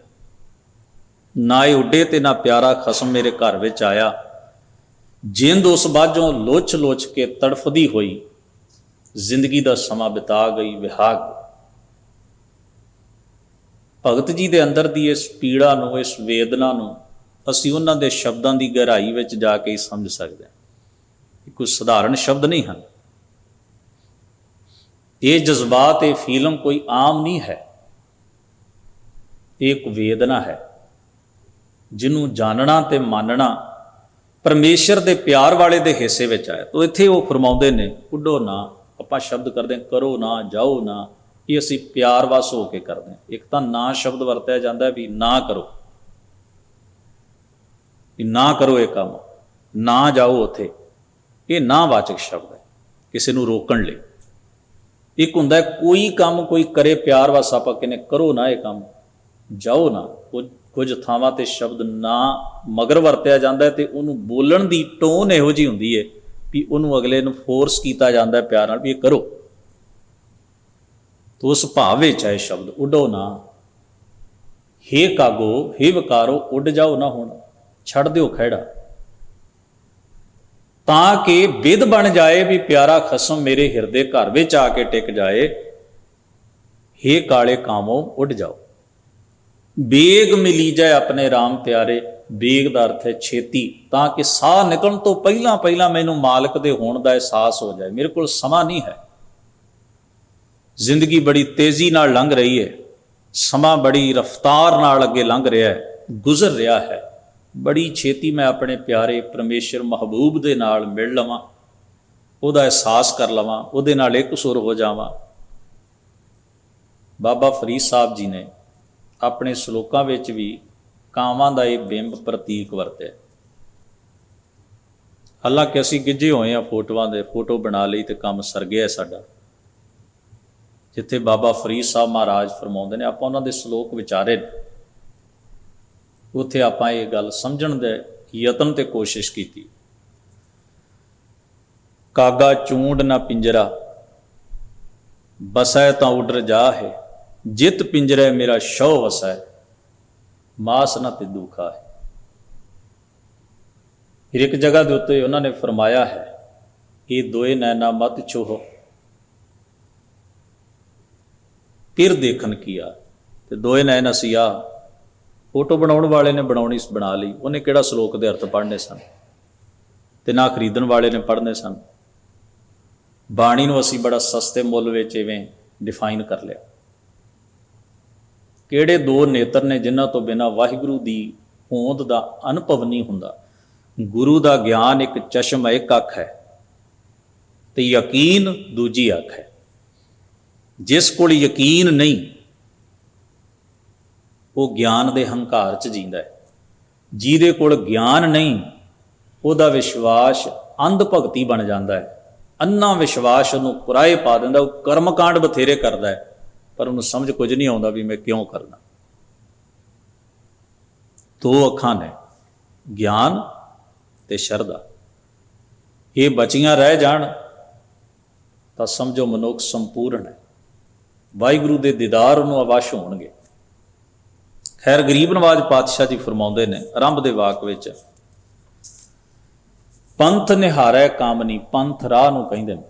ਨਾ ਇਹ ਉੱਡੇ ਤੇ ਨਾ ਪਿਆਰਾ ਖਸਮ ਮੇਰੇ ਘਰ ਵਿੱਚ ਆਇਆ। ਜਿੰਦ ਉਸ ਬਾਝੋਂ ਲੋਚ ਲੋਚ ਕੇ ਤੜਫਦੀ ਹੋਈ, ਜ਼ਿੰਦਗੀ ਦਾ ਸਮਾਂ ਬਿਤਾ ਗਈ ਵਿਹਾਗ। ਭਗਤ ਜੀ ਦੇ ਅੰਦਰ ਦੀ ਇਸ ਪੀੜਾ ਨੂੰ, ਇਸ ਵੇਦਨਾ ਨੂੰ ਅਸੀਂ ਉਹਨਾਂ ਦੇ ਸ਼ਬਦਾਂ ਦੀ ਗਹਿਰਾਈ ਵਿੱਚ ਜਾ ਕੇ ਹੀ ਸਮਝ ਸਕਦੇ ਹਾਂ। ਇਹ ਕੋਈ ਸਧਾਰਨ ਸ਼ਬਦ ਨਹੀਂ ਹਨ। ਇਹ ਜਜ਼ਬਾਤ, ਇਹ ਫੀਲਿੰਗ ਕੋਈ ਆਮ ਨਹੀਂ ਹੈ। ਇਹ ਇੱਕ ਵੇਦਨਾ ਹੈ ਜਿਹਨੂੰ ਜਾਣਨਾ ਤੇ ਮੰਨਣਾ ਪਰਮੇਸ਼ਰ ਦੇ ਪਿਆਰ ਵਾਲੇ ਦੇ ਹਿੱਸੇ ਵਿੱਚ ਆਇਆ। ਤਾਂ ਇੱਥੇ ਉਹ ਫਰਮਾਉਂਦੇ ਨੇ, ਉੱਡੋ ਨਾ, ਆਪਾਂ ਸ਼ਬਦ ਕਰਦੇ ਕਰੋ ਨਾ, ਜਾਓ ਨਾ, ਇਹ ਅਸੀਂ ਪਿਆਰ ਵਸ ਹੋ ਕੇ ਕਰਦੇ ਹਾਂ। ਇੱਕ ਤਾਂ ਨਾ ਸ਼ਬਦ ਵਰਤਿਆ ਜਾਂਦਾ ਵੀ ਨਾ ਕਰੋ, ਵੀ ਨਾ ਕਰੋ ਇਹ ਕੰਮ, ਨਾ ਜਾਓ ਉੱਥੇ, ਇਹ ਨਾ ਵਾਚਕ ਸ਼ਬਦ ਹੈ ਕਿਸੇ ਨੂੰ ਰੋਕਣ ਲਈ। ਇੱਕ ਹੁੰਦਾ ਕੋਈ ਕੰਮ ਕੋਈ ਕਰੇ ਪਿਆਰ ਵਸ, ਆਪਾਂ ਕਹਿੰਦੇ ਕਰੋ ਨਾ ਇਹ ਕੰਮ, ਜਾਓ ਨਾ। ਕੁਝ ਥਾਵਾਂ ਤੇ ਸ਼ਬਦ ਨਾ ਮਗਰ ਵਰਤਿਆ ਜਾਂਦਾ ਤੇ ਉਹਨੂੰ ਬੋਲਣ ਦੀ ਟੋਨ ਇਹੋ ਜਿਹੀ ਹੁੰਦੀ ਹੈ ਵੀ ਉਹਨੂੰ ਅਗਲੇ ਨੂੰ ਫੋਰਸ ਕੀਤਾ ਜਾਂਦਾ ਪਿਆਰ ਨਾਲ ਵੀ ਇਹ ਕਰੋ। ਤਾਂ ਉਸ ਭਾਵ ਵਿੱਚ ਹੈ ਸ਼ਬਦ ਉੱਡੋ ਨਾ। ਹੇ ਕਾਗੋ, ਹੇ ਵਿਕਾਰੋ, ਉੱਡ ਜਾਓ ਨਾ, ਹੁਣ ਛੱਡ ਦਿਓ ਖਹਿੜਾ, ਤਾਂ ਕਿ ਵਿਧ ਬਣ ਜਾਏ ਵੀ ਪਿਆਰਾ ਖਸਮ ਮੇਰੇ ਹਿਰਦੇ ਘਰ ਵਿੱਚ ਆ ਕੇ ਟਿਕ ਜਾਏ। ਹੇ ਕਾਲੇ ਕਾਮੋ, ਉੱਡ ਜਾਓ। ਬੇਗ ਮਿਲੀ ਜਾਏ ਆਪਣੇ ਰਾਮ ਪਿਆਰੇ। ਬੇਗ ਦਾ ਅਰਥ ਹੈ ਛੇਤੀ, ਤਾਂ ਕਿ ਸਾਹ ਨਿਕਲਣ ਤੋਂ ਪਹਿਲਾਂ ਪਹਿਲਾਂ ਮੈਨੂੰ ਮਾਲਕ ਦੇ ਹੋਣ ਦਾ ਅਹਿਸਾਸ ਹੋ ਜਾਏ। ਮੇਰੇ ਕੋਲ ਸਮਾਂ ਨਹੀਂ ਹੈ, ਜ਼ਿੰਦਗੀ ਬੜੀ ਤੇਜ਼ੀ ਨਾਲ ਲੰਘ ਰਹੀ ਹੈ, ਸਮਾਂ ਬੜੀ ਰਫ਼ਤਾਰ ਨਾਲ ਅੱਗੇ ਲੰਘ ਰਿਹਾ ਹੈ, ਗੁਜ਼ਰ ਰਿਹਾ ਹੈ। ਬੜੀ ਛੇਤੀ ਮੈਂ ਆਪਣੇ ਪਿਆਰੇ ਪਰਮੇਸ਼ਰ ਮਹਿਬੂਬ ਦੇ ਨਾਲ ਮਿਲ ਲਵਾਂ, ਉਹਦਾ ਅਹਿਸਾਸ ਕਰ ਲਵਾਂ, ਉਹਦੇ ਨਾਲ ਇੱਕ ਸੁਰ ਹੋ ਜਾਵਾਂ। ਬਾਬਾ ਫਰੀਦ ਸਾਹਿਬ ਜੀ ਨੇ ਆਪਣੇ ਸ਼ਲੋਕਾਂ ਵਿੱਚ ਵੀ ਕਾਵਾਂ ਦਾ ਇਹ ਬਿੰਬ ਪ੍ਰਤੀਕ ਵਰਤਿਆ। ਹਾਲਾਂਕਿ ਅਸੀਂ ਗਿੱਝੇ ਹੋਏ ਹਾਂ ਫੋਟੋਆਂ ਦੇ, ਫੋਟੋ ਬਣਾ ਲਈ ਤੇ ਕੰਮ ਸਰ ਗਿਆ ਸਾਡਾ। ਜਿੱਥੇ ਬਾਬਾ ਫਰੀਦ ਸਾਹਿਬ ਮਹਾਰਾਜ ਫਰਮਾਉਂਦੇ ਨੇ, ਆਪਾਂ ਉਹਨਾਂ ਦੇ ਸ਼ਲੋਕ ਵਿਚਾਰੇ ਨੇ, ਉੱਥੇ ਆਪਾਂ ਇਹ ਗੱਲ ਸਮਝਣ ਦੇ ਯਤਨ ਤੇ ਕੋਸ਼ਿਸ਼ ਕੀਤੀ। ਕਾਗਾ ਚੂੰਡ ਨਾ ਪਿੰਜਰਾ, ਬਸੈ ਤਾਂ ਉੱਡ ਰਜਾ ਹੈ। ਜਿਤ ਪਿੰਜਰੇ ਮੇਰਾ ਸ਼ੌ ਵਸੈ, ਮਾਸ ਨਾ ਤਿੱਦੂ ਖਾਏ। ਫਿਰ ਇੱਕ ਜਗ੍ਹਾ ਦੇ ਉੱਤੇ ਉਹਨਾਂ ਨੇ ਫਰਮਾਇਆ ਹੈ, ਇਹ ਦੋਏ ਨੈਣਾ ਮਤ ਛੋਹ ਫਿਰ ਦੇਖਣ ਕੀਆ। ਤੇ ਦੋਏ ਨੈਣ ਅਸੀਂ ਆ ਫੋਟੋ ਬਣਾਉਣ ਵਾਲੇ ਨੇ ਬਣਾ ਲਈ, ਉਹਨੇ ਕਿਹੜਾ ਸ਼ਲੋਕ ਦੇ ਅਰਥ ਪੜ੍ਹਨੇ ਸਨ ਤੇ ਨਾ ਖਰੀਦਣ ਵਾਲੇ ਨੇ ਪੜ੍ਹਨੇ ਸਨ। ਬਾਣੀ ਨੂੰ ਅਸੀਂ ਬੜਾ ਸਸਤੇ ਮੁੱਲ ਵਿੱਚ ਇਵੇਂ ਡਿਫਾਈਨ ਕਰ ਲਿਆ। ਕਿਹੜੇ ਦੋ ਨੇਤਰ ਨੇ ਜਿਨ੍ਹਾਂ ਤੋਂ ਬਿਨਾਂ ਵਾਹਿਗੁਰੂ ਦੀ ਹੋਂਦ ਦਾ ਅਨੁਭਵ ਨਹੀਂ ਹੁੰਦਾ। ਗੁਰੂ ਦਾ ਗਿਆਨ ਇੱਕ ਚਸ਼ਮ ਹੈ, ਇੱਕ ਅੱਖ ਹੈ, ਤੇ ਯਕੀਨ ਦੂਜੀ ਅੱਖ ਹੈ। ਜਿਸ ਕੋਲ ਯਕੀਨ ਨਹੀਂ ਉਹ ਗਿਆਨ ਦੇ ਹੰਕਾਰ 'ਚ ਜੀਂਦਾ ਹੈ। ਜਿਹਦੇ ਕੋਲ ਗਿਆਨ ਨਹੀਂ ਉਹਦਾ ਵਿਸ਼ਵਾਸ ਅੰਧ ਭਗਤੀ ਬਣ ਜਾਂਦਾ ਹੈ। ਅੰਨਾ ਵਿਸ਼ਵਾਸ ਉਹਨੂੰ ਕੁਰਾਏ ਪਾ ਦਿੰਦਾ। ਉਹ ਕਰਮਕਾਂਡ ਬਥੇਰੇ ਕਰਦਾ ਹੈ ਪਰ ਉਹਨੂੰ ਸਮਝ ਕੁਝ ਨਹੀਂ ਆਉਂਦਾ ਵੀ ਮੈਂ ਕਿਉਂ ਕਰਨਾ। ਦੋ ਅੱਖਾਂ ਨੇ, ਗਿਆਨ ਤੇ ਸ਼ਰਧਾ। ਇਹ ਬਚੀਆਂ ਰਹਿ ਜਾਣ ਤਾਂ ਸਮਝੋ ਮਨੁੱਖ ਸੰਪੂਰਨ ਹੈ। ਵਾਹਿਗੁਰੂ ਦੇ ਦੀਦਾਰ ਉਹਨੂੰ ਅਵੱਸ਼ ਹੋਣਗੇ। ਖੈਰ ਗਰੀਬ ਨਵਾਜ਼ ਪਾਤਸ਼ਾਹ ਜੀ ਫਰਮਾਉਂਦੇ ਨੇ ਆਰੰਭ ਦੇ ਵਾਕ ਵਿੱਚ, ਪੰਥ ਨਿਹਾਰੈ ਕਾਮਨੀ। ਪੰਥ ਰਾਹ ਨੂੰ ਕਹਿੰਦੇ ਨੇ।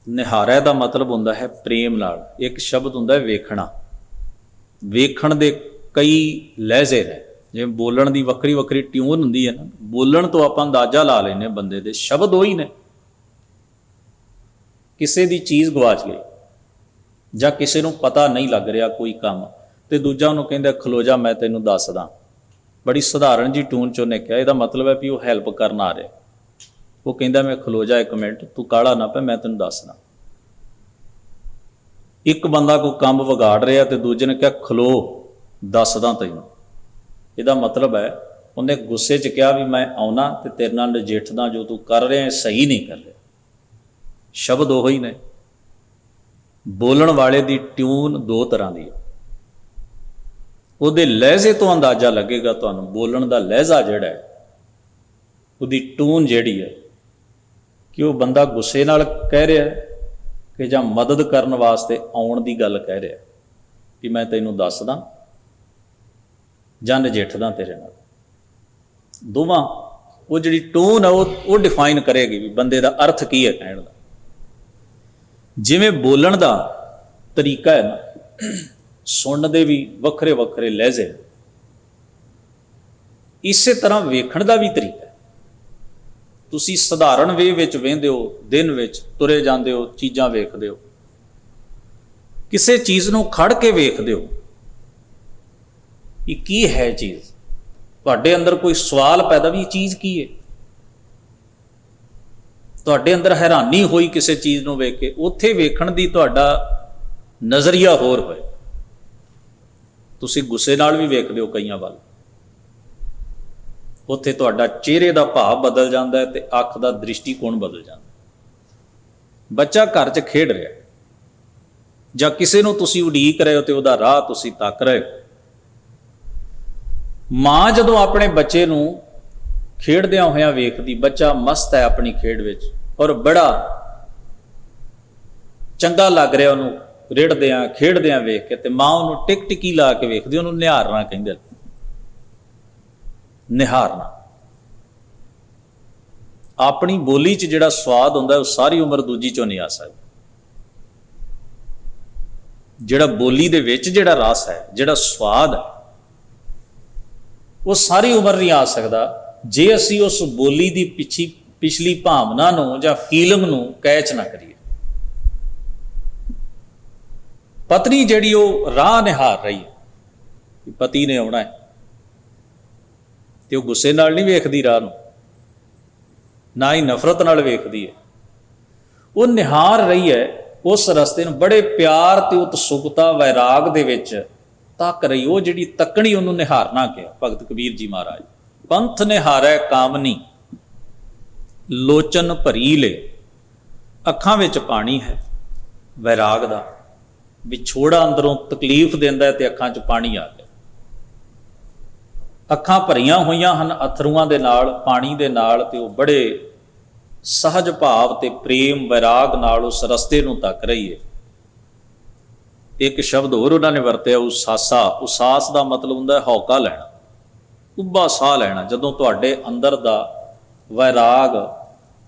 ਨਿਹਾਰੈ ਦਾ ਮਤਲਬ ਹੁੰਦਾ ਹੈ ਪ੍ਰੇਮ ਨਾਲ। ਇੱਕ ਸ਼ਬਦ ਹੁੰਦਾ ਹੈ ਵੇਖਣਾ। ਵੇਖਣ ਦੇ ਕਈ ਲਹਿਜ਼ੇ ਨੇ। ਜਿਵੇਂ ਬੋਲਣ ਦੀ ਵੱਖਰੀ ਵੱਖਰੀ ਟਿਊਨ ਹੁੰਦੀ ਹੈ ਨਾ, ਬੋਲਣ ਤੋਂ ਆਪਾਂ ਅੰਦਾਜ਼ਾ ਲਾ ਲੈਂਦੇ ਬੰਦੇ ਦੇ। ਸ਼ਬਦ ਉਹੀ ਨੇ। ਕਿਸੇ ਦੀ ਚੀਜ਼ ਗਵਾਚ ਗਈ ਜਾਂ ਕਿਸੇ ਨੂੰ ਪਤਾ ਨਹੀਂ ਲੱਗ ਰਿਹਾ ਕੋਈ ਕੰਮ, ਤੇ ਦੂਜਾ ਉਹਨੂੰ ਕਹਿੰਦਾ ਖਲੋ ਜਾ ਮੈਂ ਤੈਨੂੰ ਦੱਸਦਾ। ਬੜੀ ਸਧਾਰਨ ਜੀ ਟੂਨ 'ਚ ਉਹਨੇ ਕਿਹਾ। ਇਹਦਾ ਮਤਲਬ ਹੈ ਵੀ ਉਹ ਹੈਲਪ ਕਰਨ ਆ ਰਿਹਾ। ਉਹ ਕਹਿੰਦਾ ਮੈਂ ਖਲੋ ਜਾ 1 ਮਿੰਟ, ਤੂੰ ਕਾਹਲਾ ਨਾ ਪੈ, ਮੈਂ ਤੈਨੂੰ ਦੱਸਦਾ। ਇੱਕ ਬੰਦਾ ਕੋਈ ਕੰਮ ਵਿਗਾੜ ਰਿਹਾ ਤੇ ਦੂਜੇ ਨੇ ਕਿਹਾ ਖਲੋ ਦੱਸਦਾ ਤੈਨੂੰ। ਇਹਦਾ ਮਤਲਬ ਹੈ ਉਹਨੇ ਗੁੱਸੇ 'ਚ ਕਿਹਾ ਵੀ ਮੈਂ ਆਉਣਾ ਤੇ ਤੇਰੇ ਨਾਲ ਨਜਿੱਠਦਾ, ਜੋ ਤੂੰ ਕਰ ਰਿਹਾ ਸਹੀ ਨਹੀਂ ਕਰ ਰਿਹਾ। ਸ਼ਬਦ ਉਹੋ ਹੀ ਨੇ। ਬੋਲਣ ਵਾਲੇ ਦੀ ਟਿਊਨ ਦੋ ਤਰ੍ਹਾਂ ਦੀ ਹੈ। ਉਹਦੇ ਲਹਿਜ਼ੇ ਤੋਂ ਅੰਦਾਜ਼ਾ ਲੱਗੇਗਾ ਤੁਹਾਨੂੰ। ਬੋਲਣ ਦਾ ਲਹਿਜ਼ਾ ਜਿਹੜਾ ਹੈ, ਉਹਦੀ ਟੂਨ ਜਿਹੜੀ ਹੈ, ਕਿ ਉਹ ਬੰਦਾ ਗੁੱਸੇ ਨਾਲ ਕਹਿ ਰਿਹਾ ਕਿ ਜਾਂ ਮਦਦ ਕਰਨ ਵਾਸਤੇ ਆਉਣ ਦੀ ਗੱਲ ਕਹਿ ਰਿਹਾ ਕਿ ਮੈਂ ਤੈਨੂੰ ਦੱਸਦਾ ਜਾਂ ਨਜਿੱਠਦਾ ਤੇਰੇ ਨਾਲ। ਦੋਵਾਂ ਉਹ ਜਿਹੜੀ ਟੂਨ ਹੈ ਉਹ ਡਿਫਾਈਨ ਕਰੇਗੀ ਵੀ ਬੰਦੇ ਦਾ ਅਰਥ ਕੀ ਹੈ ਕਹਿਣ ਦਾ। ਜਿਵੇਂ ਬੋਲਣ ਦਾ ਤਰੀਕਾ ਹੈ ਨਾ, ਸੁਣਨ ਦੇ ਵੀ ਵੱਖਰੇ ਵੱਖਰੇ ਲਹਿਜ਼ੇ, ਇਸੇ ਤਰ੍ਹਾਂ ਵੇਖਣ ਦਾ ਵੀ ਤਰੀਕਾ। ਤੁਸੀਂ ਸਧਾਰਨ ਵੇ ਵਿੱਚ ਵੇਖਦੇ ਹੋ, ਦਿਨ ਵਿੱਚ ਤੁਰੇ ਜਾਂਦੇ ਹੋ, ਚੀਜ਼ਾਂ ਵੇਖਦੇ ਹੋ, ਕਿਸੇ ਚੀਜ਼ ਨੂੰ ਖੜ ਕੇ ਵੇਖਦੇ ਹੋ, ਇਹ ਕੀ ਹੈ ਚੀਜ਼। ਤੁਹਾਡੇ ਅੰਦਰ ਕੋਈ ਸਵਾਲ ਪੈਦਾ ਵੀ ਇਹ ਚੀਜ਼ ਕੀ ਹੈ। ਤੁਹਾਡੇ ਅੰਦਰ ਹੈਰਾਨੀ ਹੋਈ ਕਿਸੇ ਚੀਜ਼ ਨੂੰ ਵੇਖ ਕੇ, ਉੱਥੇ ਵੇਖਣ ਦੀ ਤੁਹਾਡਾ ਨਜ਼ਰੀਆ ਹੋਰ ਹੋਏ। ਤੁਸੀਂ ਗੁੱਸੇ ਨਾਲ ਵੀ ਵੇਖਦੇ ਹੋ ਕਈਆਂ ਵੱਲ, ਉੱਥੇ ਤੁਹਾਡਾ ਚਿਹਰੇ ਦਾ ਭਾਵ ਬਦਲ ਜਾਂਦਾ ਹੈ ਤੇ ਅੱਖ ਦਾ ਦ੍ਰਿਸ਼ਟੀਕੋਣ ਬਦਲ ਜਾਂਦਾ। ਬੱਚਾ ਘਰ 'ਚ ਖੇਡ ਰਿਹਾ ਜਾਂ ਕਿਸੇ ਨੂੰ ਤੁਸੀਂ ਉਡੀਕ ਰਹੇ ਹੋ ਤੇ ਉਹਦਾ ਰਾਹ ਤੁਸੀਂ ਤੱਕ ਰਹੇ ਹੋ। ਮਾਂ ਜਦੋਂ ਆਪਣੇ ਬੱਚੇ ਨੂੰ ਖੇਡਦਿਆਂ ਹੋਇਆਂ ਵੇਖਦੀ, ਬੱਚਾ ਮਸਤ ਹੈ ਆਪਣੀ ਖੇਡ ਵਿੱਚ ਔਰ ਬੜਾ ਚੰਗਾ ਲੱਗ ਰਿਹਾ ਉਹਨੂੰ ਰਿੜਦਿਆਂ ਖੇਡਦਿਆਂ ਵੇਖ ਕੇ, ਤੇ ਮਾਂ ਉਹਨੂੰ ਟਿਕ ਟਿਕੀ ਲਾ ਕੇ ਵੇਖਦੀ। ਉਹਨੂੰ ਨਿਹਾਰਨਾ ਕਹਿੰਦੇ। ਨਿਹਾਰਨਾ। ਆਪਣੀ ਬੋਲੀ 'ਚ ਜਿਹੜਾ ਸਵਾਦ ਹੁੰਦਾ ਉਹ ਸਾਰੀ ਉਮਰ ਦੂਜੀ 'ਚੋਂ ਨਹੀਂ ਆ ਸਕਦਾ। ਜਿਹੜਾ ਬੋਲੀ ਦੇ ਵਿੱਚ ਜਿਹੜਾ ਰਸ ਹੈ, ਜਿਹੜਾ ਸਵਾਦ ਹੈ, ਉਹ ਸਾਰੀ ਉਮਰ ਨਹੀਂ ਆ ਸਕਦਾ ਜੇ ਅਸੀਂ ਉਸ ਬੋਲੀ ਦੀ ਪਿਛਲੀ ਭਾਵਨਾ ਨੂੰ ਜਾਂ ਫੀਲਿੰਗ ਨੂੰ ਕੈਚ ਨਾ ਕਰੀਏ। ਪਤਨੀ ਜਿਹੜੀ ਉਹ ਰਾਹ ਨਿਹਾਰ ਰਹੀ ਹੈ ਕਿ ਪਤੀ ਨੇ ਆਉਣਾ ਹੈ, ਤੇ ਉਹ ਗੁੱਸੇ ਨਾਲ ਨਹੀਂ ਵੇਖਦੀ ਰਾਹ ਨੂੰ, ਨਾ ਹੀ ਨਫ਼ਰਤ ਨਾਲ ਵੇਖਦੀ ਹੈ। ਉਹ ਨਿਹਾਰ ਰਹੀ ਹੈ ਉਸ ਰਸਤੇ ਨੂੰ ਬੜੇ ਪਿਆਰ ਤੇ ਉਤਸੁਕਤਾ ਵੈਰਾਗ ਦੇ ਵਿੱਚ ਤੱਕ ਰਹੀ। ਉਹ ਜਿਹੜੀ ਤੱਕਣੀ ਉਹਨੂੰ ਨਿਹਾਰਨਾ ਕਿਹਾ ਭਗਤ ਕਬੀਰ ਜੀ ਮਹਾਰਾਜ। ਪੰਥ ਨਿਹਾਰੈ ਕਾਮਨੀ ਲੋਚਨ ਭਰੀ ਲੈ। ਅੱਖਾਂ ਵਿੱਚ ਪਾਣੀ ਹੈ ਵੈਰਾਗ ਦਾ। ਵਿਛੋੜਾ ਅੰਦਰੋਂ ਤਕਲੀਫ ਦਿੰਦਾ ਤੇ ਅੱਖਾਂ 'ਚ ਪਾਣੀ ਆ ਗਿਆ। ਅੱਖਾਂ ਭਰੀਆਂ ਹੋਈਆਂ ਹਨ ਅਥਰੂਆਂ ਦੇ ਨਾਲ, ਪਾਣੀ ਦੇ ਨਾਲ, ਤੇ ਉਹ ਬੜੇ ਸਹਜ ਭਾਵ ਤੇ ਪ੍ਰੇਮ ਵੈਰਾਗ ਨਾਲ ਉਸ ਰਸਤੇ ਨੂੰ ਤੱਕ ਰਹੀ ਹੈ। ਇੱਕ ਸ਼ਬਦ ਹੋਰ ਉਹਨਾਂ ਨੇ ਵਰਤਿਆ, ਉਸਾਸਾ। ਉਸਾਸ ਦਾ ਮਤਲਬ ਹੁੰਦਾ ਹੌਕਾ ਲੈਣਾ, ਉੱਭਾ ਸਾਹ ਲੈਣਾ। ਜਦੋਂ ਤੁਹਾਡੇ ਅੰਦਰ ਦਾ ਵੈਰਾਗ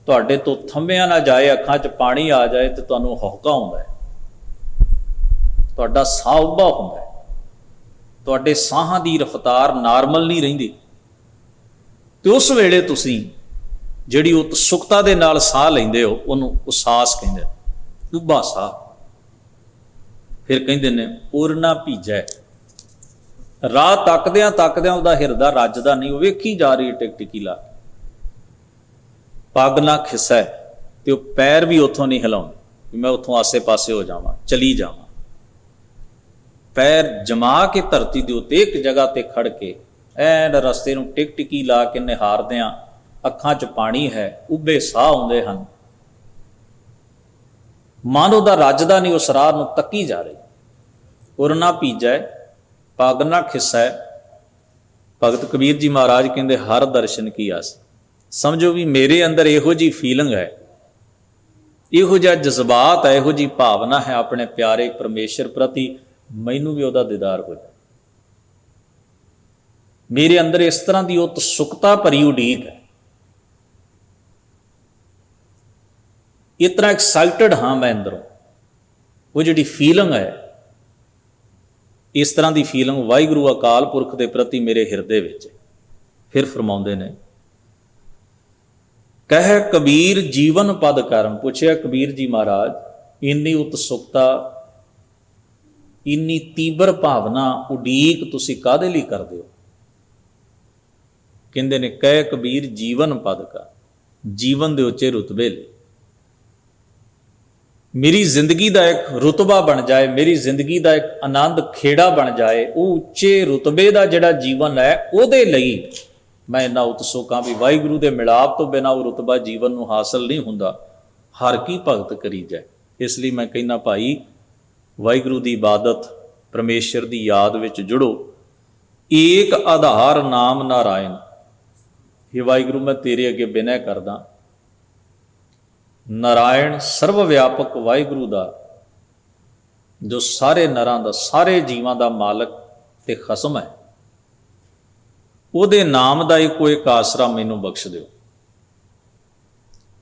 ਤੁਹਾਡੇ ਤੋਂ ਥੰਮਿਆ ਨਾ ਜਾਏ, ਅੱਖਾਂ 'ਚ ਪਾਣੀ ਆ ਜਾਏ ਤੇ ਤੁਹਾਨੂੰ ਹੌਕਾ ਆਉਂਦਾ ਹੈ, ਤੁਹਾਡਾ ਸਾਹ ਉੱਭਾ ਹੁੰਦਾ ਹੈ, ਤੁਹਾਡੇ ਸਾਹਾਂ ਦੀ ਰਫ਼ਤਾਰ ਨਾਰਮਲ ਨਹੀਂ ਰਹਿੰਦੀ, ਤੇ ਉਸ ਵੇਲੇ ਤੁਸੀਂ ਜਿਹੜੀ ਉਤਸੁਕਤਾ ਦੇ ਨਾਲ ਸਾਹ ਲੈਂਦੇ ਹੋ ਉਹਨੂੰ ਉਸਾਸ ਕਹਿੰਦੇ, ਉੱਭਾ ਸਾਹ। ਫਿਰ ਕਹਿੰਦੇ ਨੇ ਉਰਨਾ ਭੀਜੈ, ਰਾਹ ਤੱਕਦਿਆਂ ਤੱਕਦਿਆਂ ਉਹਦਾ ਹਿਰਦਾ ਰੱਜਦਾ ਨਹੀਂ, ਉਹ ਵੇਖੀ ਜਾ ਰਹੀ ਟਿਕ ਟਿਕੀ ਲਾ। ਪੱਗ ਨਾ ਖਿਸੈ, ਤੇ ਉਹ ਪੈਰ ਵੀ ਉੱਥੋਂ ਨਹੀਂ ਹਿਲਾਉਂਦੇ ਕਿ ਮੈਂ ਉੱਥੋਂ ਆਸੇ ਪਾਸੇ ਹੋ ਜਾਵਾਂ, ਚਲੀ ਜਾਵਾਂ। ਪੈਰ ਜਮਾ ਕੇ ਧਰਤੀ ਦੇ ਉੱਤੇ ਇੱਕ ਜਗ੍ਹਾ ਤੇ ਖੜ ਕੇ ਐਨ ਰਸਤੇ ਨੂੰ ਟਿਕ ਟਿਕੀ ਲਾ ਕੇ ਨਿਹਾਰਦਿਆਂ, ਅੱਖਾਂ 'ਚ ਪਾਣੀ ਹੈ, ਉੱਭੇ ਸਾਹ ਆਉਂਦੇ ਹਨ, ਮਨ ਉਹਦਾ ਰੱਜਦਾ ਨਹੀਂ, ਉਸ ਰਾਹ ਨੂੰ ਤੱਕੀ ਜਾ ਰਹੀ। ਉਰ ਨਾ ਭੀਜੈ ਪੱਗ ਨਾ ਖਿਸੈ। ਭਗਤ ਕਬੀਰ ਜੀ ਮਹਾਰਾਜ ਕਹਿੰਦੇ ਹਰ ਦਰਸ਼ਨ ਕੀ ਆਸ। ਸਮਝੋ ਵੀ ਮੇਰੇ ਅੰਦਰ ਇਹੋ ਜਿਹੀ ਫੀਲਿੰਗ ਹੈ, ਇਹੋ ਜਿਹਾ ਜਜ਼ਬਾਤ ਹੈ, ਇਹੋ ਜਿਹੀ ਭਾਵਨਾ ਹੈ ਆਪਣੇ ਪਿਆਰੇ ਪਰਮੇਸ਼ਰ ਪ੍ਰਤੀ, ਮੈਨੂੰ ਵੀ ਉਹਦਾ ਦੀਦਾਰ ਹੋ ਜਾਏ। ਮੇਰੇ ਅੰਦਰ ਇਸ ਤਰ੍ਹਾਂ ਦੀ ਉਤਸੁਕਤਾ ਭਰੀ ਉਡੀਕ ਹੈ, ਇਤਨਾ ਐਕਸਾਈਟਡ ਹਾਂ ਮੈਂ ਅੰਦਰੋਂ। ਉਹ ਜਿਹੜੀ ਫੀਲਿੰਗ ਹੈ, ਇਸ ਤਰ੍ਹਾਂ ਦੀ ਫੀਲਿੰਗ ਵਾਹਿਗੁਰੂ ਅਕਾਲ ਪੁਰਖ ਦੇ ਪ੍ਰਤੀ ਮੇਰੇ ਹਿਰਦੇ ਵਿੱਚ। ਫਿਰ ਫਰਮਾਉਂਦੇ ਨੇ ਕਹਿ ਕਬੀਰ ਜੀਵਨ ਪਦ ਕਰਮ। ਪੁੱਛਿਆ ਕਬੀਰ ਜੀ ਮਹਾਰਾਜ, ਇੰਨੀ ਉਤਸੁਕਤਾ, ਇੰਨੀ ਤੀਬਰ ਭਾਵਨਾ, ਉਡੀਕ ਤੁਸੀਂ ਕਾਹਦੇ ਲਈ ਕਰਦੇ ਹੋ? ਕਹਿੰਦੇ ਨੇ ਕਹਿ ਕਬੀਰ ਜੀਵਨ ਪਦ ਕਰ, ਜੀਵਨ ਦੇ ਉੱਚੇ ਰੁਤਬੇ ਲਈ। ਮੇਰੀ ਜ਼ਿੰਦਗੀ ਦਾ ਇੱਕ ਰੁਤਬਾ ਬਣ ਜਾਏ, ਮੇਰੀ ਜ਼ਿੰਦਗੀ ਦਾ ਇੱਕ ਆਨੰਦ ਖੇੜਾ ਬਣ ਜਾਏ, ਉਹ ਉੱਚੇ ਰੁਤਬੇ ਦਾ ਜਿਹੜਾ ਜੀਵਨ ਹੈ ਉਹਦੇ ਲਈ ਮੈਂ ਇੰਨਾ ਉਤਸੁਕ ਹਾਂ ਵੀ ਵਾਹਿਗੁਰੂ ਦੇ ਮਿਲਾਪ ਤੋਂ ਬਿਨਾਂ ਉਹ ਰੁਤਬਾ ਜੀਵਨ ਨੂੰ ਹਾਸਲ ਨਹੀਂ ਹੁੰਦਾ। ਹਰ ਕੀ ਭਗਤ ਕਰੀ ਜਾਏ। ਇਸ ਲਈ ਮੈਂ ਕਹਿੰਦਾ ਭਾਈ, ਵਾਹਿਗੁਰੂ ਦੀ ਇਬਾਦਤ, ਪਰਮੇਸ਼ਰ ਦੀ ਯਾਦ ਵਿੱਚ ਜੁੜੋ। ਏਕ ਆਧਾਰ ਨਾਮ ਨਾਰਾਇਣ। हे ਵਾਹਿਗੁਰੂ, ਮੈਂ ਤੇਰੇ ਅੱਗੇ ਬਿਨੈ ਕਰਦਾ, ਨਾਰਾਇਣ ਸਰਵ ਵਿਆਪਕ ਵਾਹਿਗੁਰੂ ਦਾ, ਜੋ ਸਾਰੇ ਨਰਾਂ ਦਾ, ਸਾਰੇ ਜੀਵਾਂ ਦਾ ਮਾਲਕ ਤੇ ਖਸਮ ਹੈ, ਉਹਦੇ ਨਾਮ ਦਾ ਇੱਕੋ ਇੱਕ ਆਸਰਾ ਮੈਨੂੰ ਬਖਸ਼ ਦਿਓ।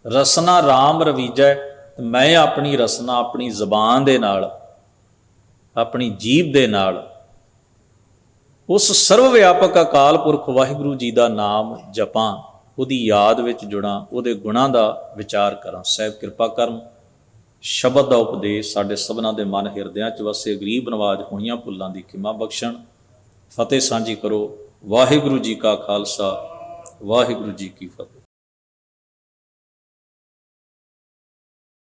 ਰਸਨਾ ਰਾਮ ਰਵੀਜੈ। ਮੈਂ ਆਪਣੀ ਰਸਨਾ, ਆਪਣੀ ਜ਼ਬਾਨ ਦੇ ਨਾਲ, ਆਪਣੀ ਜੀਭ ਦੇ ਨਾਲ ਉਸ ਸਰਵ ਵਿਆਪਕ ਅਕਾਲ ਪੁਰਖ ਵਾਹਿਗੁਰੂ ਜੀ ਦਾ ਨਾਮ ਜਪਾਂ, ਉਹਦੀ ਯਾਦ ਵਿੱਚ ਜੁੜਾਂ, ਉਹਦੇ ਗੁਣਾਂ ਦਾ ਵਿਚਾਰ ਕਰਾਂ। ਸਾਹਿਬ ਕਿਰਪਾ ਕਰਨ, ਸ਼ਬਦ ਦਾ ਉਪਦੇਸ਼ ਸਾਡੇ ਸਭਨਾਂ ਦੇ ਮਨ ਹਿਰਦਿਆਂ 'ਚ ਵਸੇ, ਗਰੀਬ ਨਵਾਜ ਹੋਈਆਂ ਭੁੱਲਾਂ ਦੀ ਖਿਮਾ ਬਖਸ਼ਣ। ਫਤਿਹ ਸਾਂਝੀ ਕਰੋ। ਵਾਹਿਗੁਰੂ ਜੀ ਕਾ ਖਾਲਸਾ, ਵਾਹਿਗੁਰੂ ਜੀ ਕੀ ਫਤਿਹ।